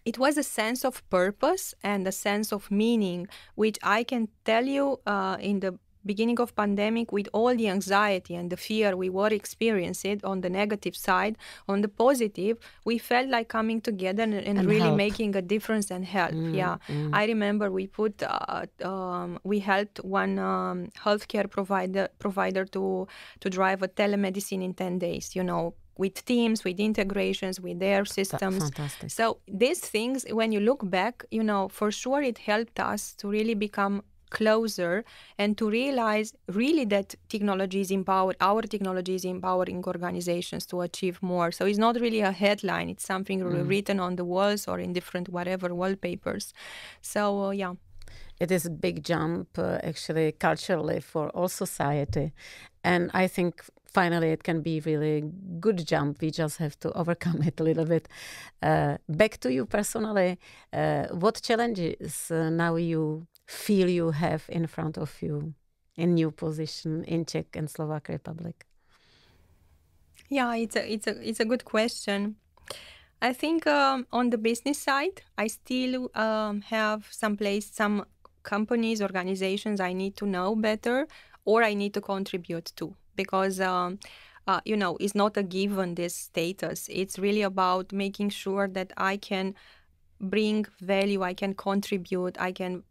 it was a sense of purpose and a sense of meaning, which I can tell you in the beginning of pandemic, with all the anxiety and the fear we were experiencing on the negative side, on the positive, we felt like coming together and really help. making a difference and help. I remember we put we helped one healthcare provider to drive a telemedicine in 10 days, with teams, with integrations, with their systems. That's fantastic. So these things, when you look back, for sure it helped us to really become closer and to realize really that our technology is empowering organizations to achieve more. So it's not really a headline, it's something written on the walls or in different wallpapers. So It is a big jump, actually, culturally for all society. And I think finally it can be really good jump. We just have to overcome it a little bit. Back to you personally. What challenges now you feel you have in front of you in new position in Czech and Slovak Republic? Yeah, it's a good question. I think on the business side, I still have some companies, organizations I need to know better or I need to contribute to, because it's not a given, this status. It's really about making sure that I can bring value, I can contribute, I can,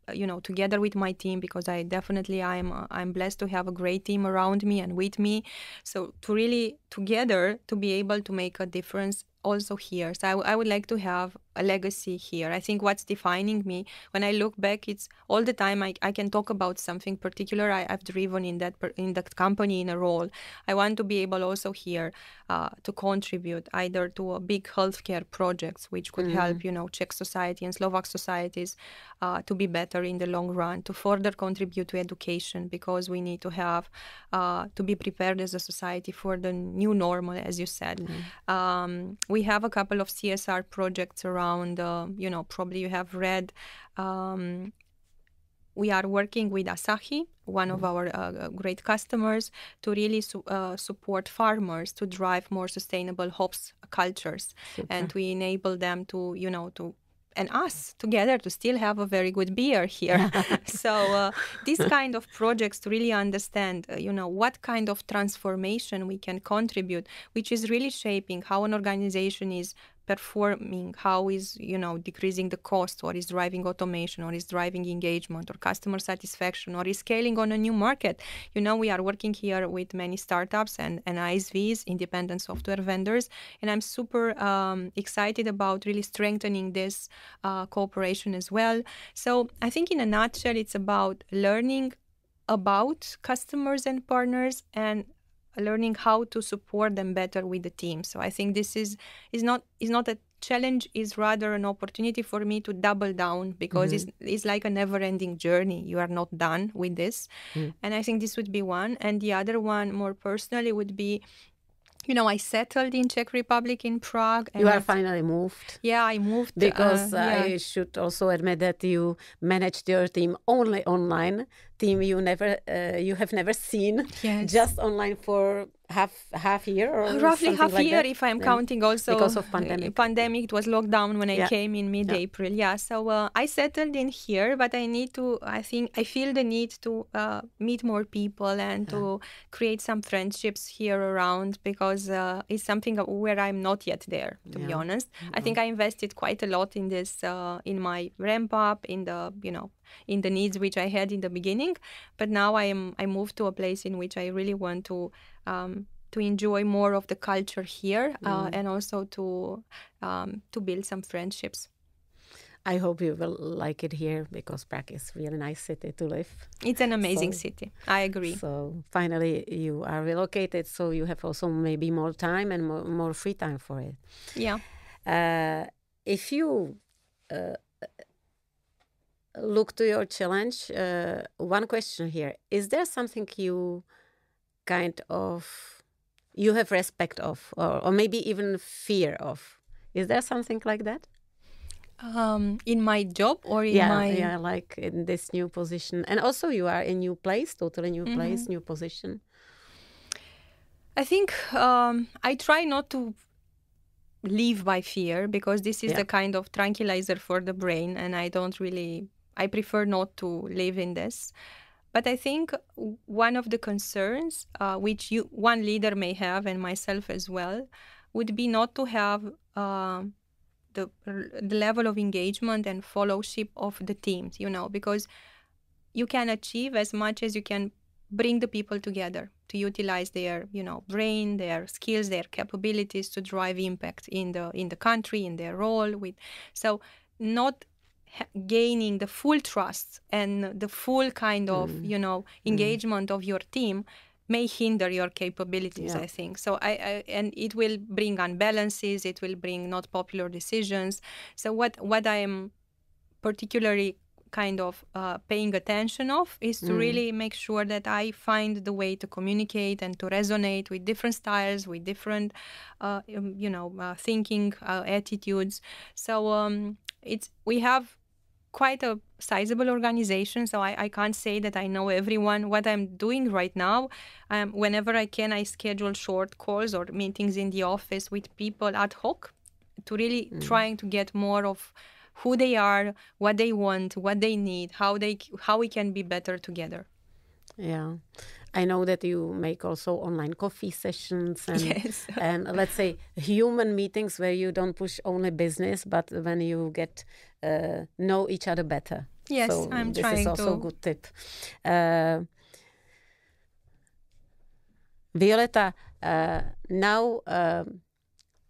together with my team, because I'm blessed to have a great team around me and with me. So to really together to be able to make a difference also here. So I would like to have a legacy here. I think what's defining me, when I look back, it's all the time I can talk about something particular I've driven in that company, in a role. I want to be able also here to contribute either to a big healthcare projects which could help, Czech society and Slovak societies to be better in the long run, to further contribute to education, because we need to have to be prepared as a society for the new normal, as you said. We have a couple of CSR projects around, probably you have read, we are working with Asahi, one of our great customers, to really support farmers to drive more sustainable hops cultures. Super. And we enable them to, and us together to still have a very good beer here. So these kind of projects to really understand, what kind of transformation we can contribute, which is really shaping how an organization is performing, how is, decreasing the cost, or is driving automation, or is driving engagement or customer satisfaction, or is scaling on a new market. We are working here with many startups and ISVs, independent software vendors, and I'm super excited about really strengthening this cooperation as well. So I think in a nutshell, it's about learning about customers and partners and learning how to support them better with the team. So I think this is not a challenge, is rather an opportunity for me to double down, because it's like a never-ending journey. You are not done with this. And I think this would be one. And the other one, more personally, would be, I settled in Czech Republic, in Prague. And you are finally moved. Yeah, I moved. Because I should also admit that you managed your team only online. Team you have never seen. Yes. Just online for half year, or roughly half like year, that? if I'm counting also because of pandemic. It was lockdown when I came in mid-April. So I settled in here, but I feel the need to meet more people and to create some friendships here around, because it's something where I'm not yet there, to be honest. I think I invested quite a lot in this, in my ramp up, in the needs which I had in the beginning, but now I moved to a place in which I really want to enjoy more of the culture here, and also to build some friendships. I hope you will like it here, because Prague is a really nice city to live. It's an amazing city. I agree. So finally you are relocated, so you have also maybe more time and more free time for it. Yeah. If you look to your challenge, one question here: is there something you you have respect of, or maybe even fear of? Is there something like that? In my job or in Yeah, like in this new position, and also you are in new place, totally new place, new position. I think I try not to live by fear, because this is the kind of tranquilizer for the brain, and I prefer not to live in this. But I think one of the concerns which one leader may have, and myself as well, would be not to have the level of engagement and fellowship of the teams, because you can achieve as much as you can bring the people together to utilize their, brain, their skills, their capabilities to drive impact in the country, in their role. So not gaining the full trust and the full kind of, engagement of your team may hinder your capabilities, I think. So and it will bring unbalances, it will bring not popular decisions. So what I am particularly kind of paying attention of is to really make sure that I find the way to communicate and to resonate with different styles, with different, thinking attitudes. So we have quite a sizable organization, so I can't say that I know everyone. What I'm doing right now, whenever I can, I schedule short calls or meetings in the office with people ad hoc to really trying to get more of who they are, what they want, what they need, how we can be better together. Yeah. I know that you make also online coffee sessions and, yes. and let's say human meetings where you don't push only business, but when you get know each other better. Yes, so I'm this trying is also to. a good tip. Violeta, now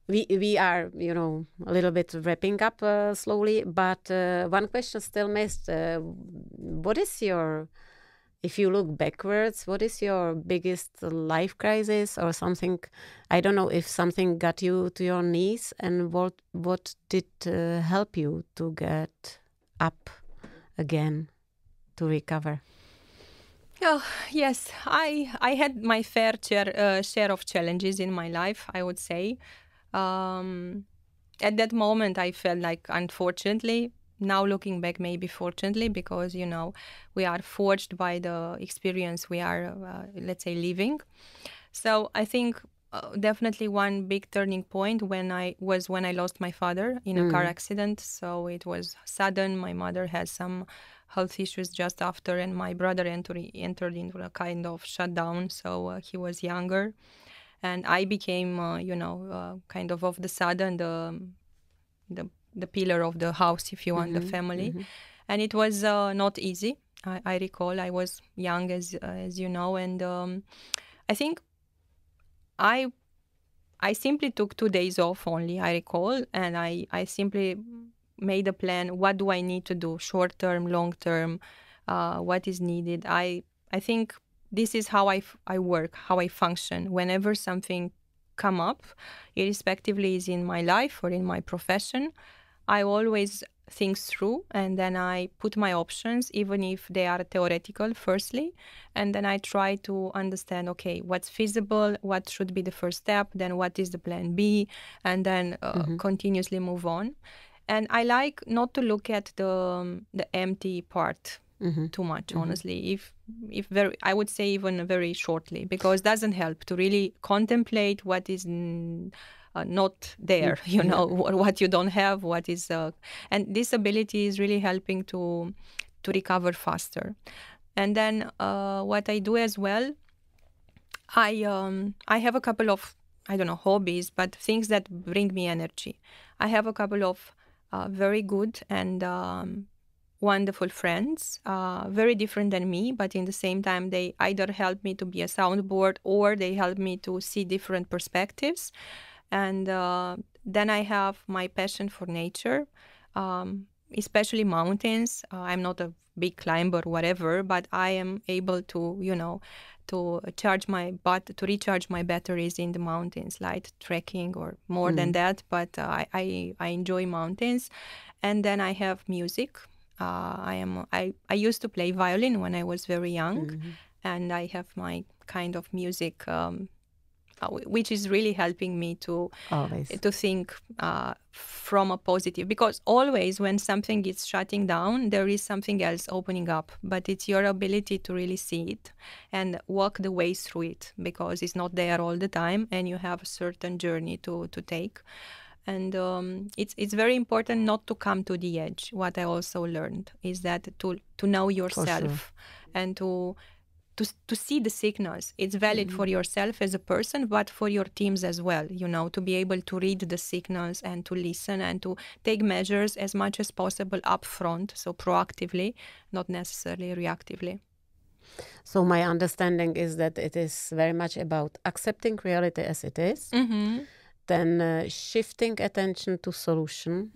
we are, a little bit wrapping up slowly, but one question still missed. What is if you look backwards, what is your biggest life crisis or something? I don't know if something got you to your knees, and what did help you to get up again, to recover? Oh, yes, I had my fair share of challenges in my life, I would say. At that moment, I felt like, unfortunately, now looking back, maybe fortunately, because, we are forged by the experience we are, let's say, living. So I think definitely one big turning point when I lost my father in a car accident. So it was sudden. My mother had some health issues just after, and my brother entered into a kind of shutdown. So he was younger. And I became, kind of the sudden, the pillar of the house, if you want, the family. And it was not easy. I recall I was young, as you know, and I think I simply took 2 days off only, I recall, and I simply made a plan. What do I need to do? Short term, long term, what is needed? I think this is how I work, how I function. Whenever something come up, irrespectively is in my life or in my profession, I always think through, and then I put my options, even if they are theoretical, firstly, and then I try to understand, okay, what's feasible, what should be the first step, then what is the plan B, and then continuously move on. And I like not to look at the empty part too much, honestly. If very, I would say even very shortly, because it doesn't help to really contemplate what is not there, what you don't have, what is, and this ability is really helping to recover faster. And then what I do as well, I have a couple of, I don't know, hobbies, but things that bring me energy. I have a couple of very good and wonderful friends, very different than me, but in the same time, they either help me to be a soundboard or they help me to see different perspectives. And then I have my passion for nature, especially mountains. I'm not a big climber, whatever, but I am able to, to recharge my batteries in the mountains, light trekking or more than that. But I enjoy mountains, and then I have music. I used to play violin when I was very young, and I have my kind of music, which is really helping me to think from a positive. Because always when something is shutting down, there is something else opening up. But it's your ability to really see it and walk the way through it, because it's not there all the time, and you have a certain journey to take. And it's very important not to come to the edge. What I also learned is that to know yourself and to see the signals. It's valid for yourself as a person, but for your teams as well, to be able to read the signals and to listen and to take measures as much as possible up front, so proactively, not necessarily reactively. So my understanding is that it is very much about accepting reality as it is, then shifting attention to solution,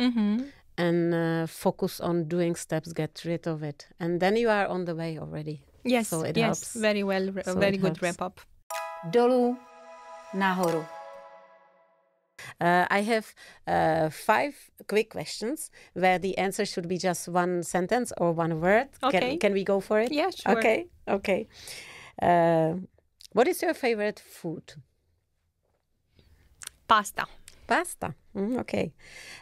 and focus on doing steps, get rid of it. And then you are on the way already. Yes, so it yes, helps. Very well, very good wrap up. DOLU, nahoru. I have 5 quick questions where the answer should be just one sentence or one word. Okay. Can we go for it? Yeah, sure. Okay. What is your favorite food? Pasta. Okay.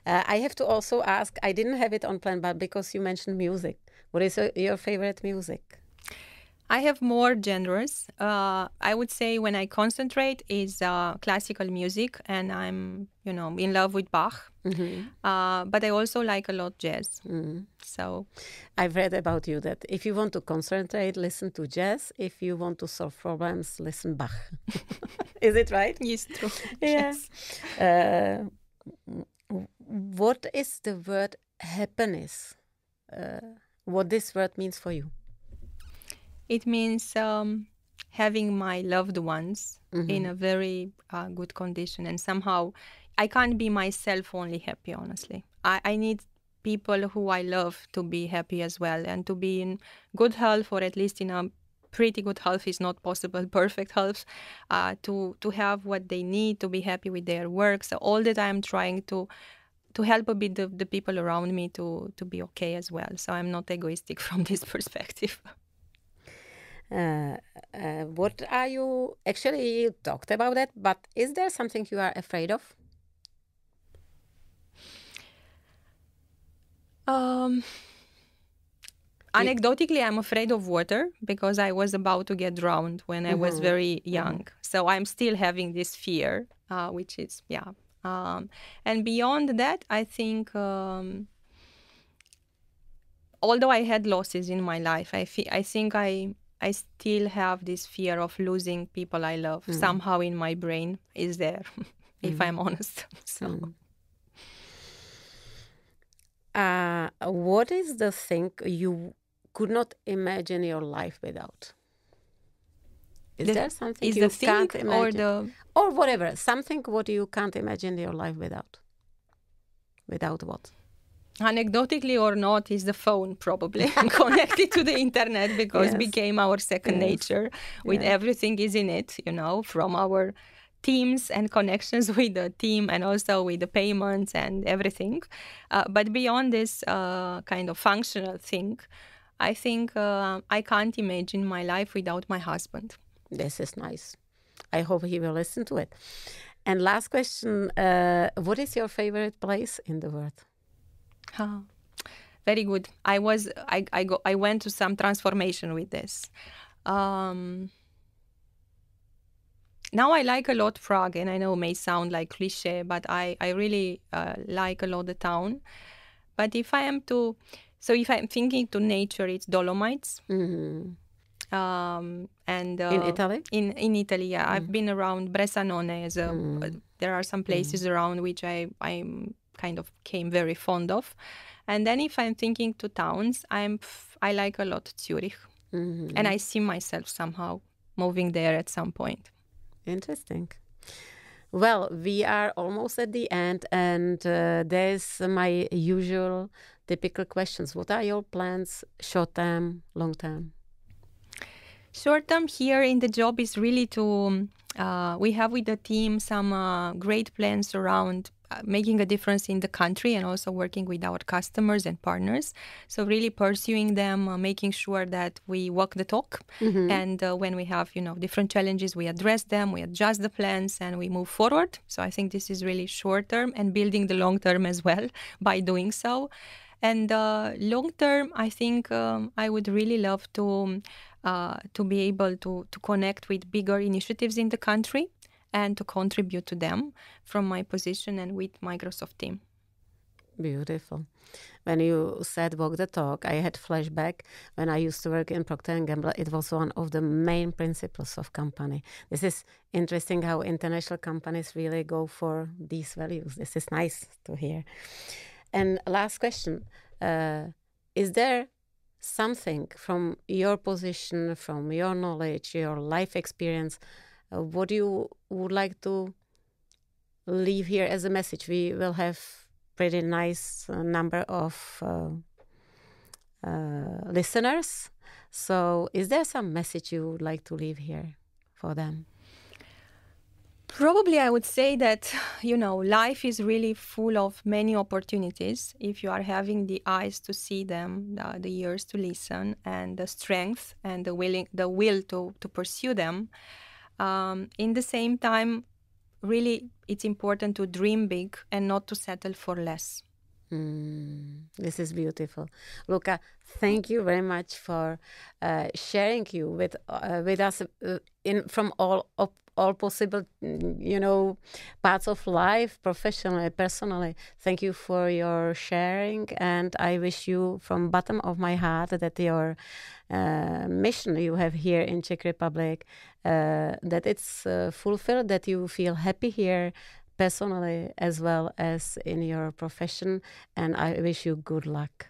I have to also ask, I didn't have it on plan, but because you mentioned music, what is your favorite music? I have more genres. I would say when I concentrate is classical music, and I'm, in love with Bach. But I also like a lot jazz. So I've read about you that if you want to concentrate, listen to jazz. If you want to solve problems, listen Bach. Is it right? It's true. Yes. What is the word happiness? What this word means for you? It means having my loved ones in a very good condition. And somehow I can't be myself only happy, honestly. I need people who I love to be happy as well, and to be in good health, or at least in a pretty good health is not possible, perfect health, to have what they need, to be happy with their work. So all the time trying to help a bit the people around me to be okay as well. So I'm not egoistic from this perspective. What are you, actually you talked about that, but is there something you are afraid of? Anecdotally, I'm afraid of water because I was about to get drowned when I was very young. So I'm still having this fear, which is, and beyond that, I think, although I had losses in my life, I think I still have this fear of losing people I love. Somehow in my brain is there, if I'm honest. So, what is the thing you could not imagine your life without? Is there something you can't imagine? Or whatever, something what you can't imagine your life without? Without what? Anecdotally or not, is the phone probably connected to the internet, because it became our second nature with everything is in it, from our teams and connections with the team, and also with the payments and everything. But beyond this kind of functional thing, I think I can't imagine my life without my husband. This is nice. I hope he will listen to it. And last question, what is your favorite place in the world? Very good. I went to some transformation with this. Now I like a lot Prague, and I know it may sound like cliche, but I really like a lot the town. But if I'm thinking to nature, it's Dolomites. And in Italy? In Italy, yeah. I've been around Bressanone. There are some places around which I kind of came very fond of. And then if I'm thinking to towns, I like a lot Zurich. And I see myself somehow moving there at some point. Interesting. Well, we are almost at the end, and there's my usual typical questions. What are your plans, short term, long term? Short term here in the job is really to, we have with the team some great plans around making a difference in the country and also working with our customers and partners. So really pursuing them, making sure that we walk the talk. And when we have, different challenges, we address them, we adjust the plans and we move forward. So I think this is really short term and building the long term as well by doing so. And long term, I think I would really love to be able to connect with bigger initiatives in the country and to contribute to them from my position and with Microsoft team. Beautiful. When you said walk the talk, I had flashback when I used to work in Procter & Gamble. It was one of the main principles of company. This is interesting how international companies really go for these values. This is nice to hear. And last question, is there something from your position, from your knowledge, your life experience, what you would like to leave here as a message? We will have pretty nice number of listeners. So is there some message you would like to leave here for them? Probably I would say that, life is really full of many opportunities if you are having the eyes to see them, the ears to listen, and the strength and the will to pursue them. In the same time, really, it's important to dream big and not to settle for less. This is beautiful. Luca, thank you very much for sharing you with us from all possible, parts of life, professionally, personally. Thank you for your sharing, and I wish you from bottom of my heart that your mission you have here in Czech Republic, that it's fulfilled, that you feel happy here personally as well as in your profession, and I wish you good luck.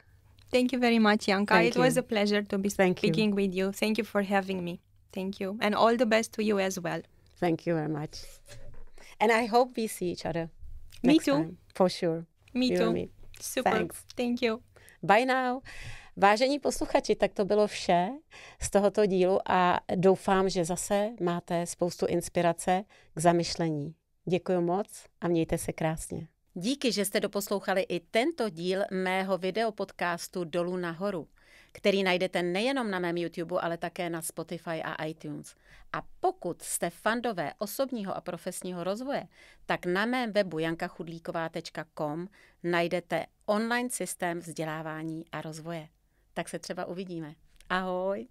Thank you very much, Janka. It was a pleasure to be speaking with you. Thank you for having me. Thank you. And all the best to you as well. Thank you very much. And I hope we see each other Me too. time. For sure. Me you too. Me. Super. Thanks. Thank you. Bye now. Vážení posluchači, tak to bylo vše z tohoto dílu a doufám, že zase máte spoustu inspirace k zamyšlení. Děkuji moc a mějte se krásně. Díky, že jste doposlouchali i tento díl mého videopodcastu Dolů nahoru, který najdete nejenom na mém YouTube, ale také na Spotify a iTunes. A pokud jste fandové osobního a profesního rozvoje, tak na mém webu jankachudlíková.com najdete online systém vzdělávání a rozvoje. Tak se třeba uvidíme. Ahoj!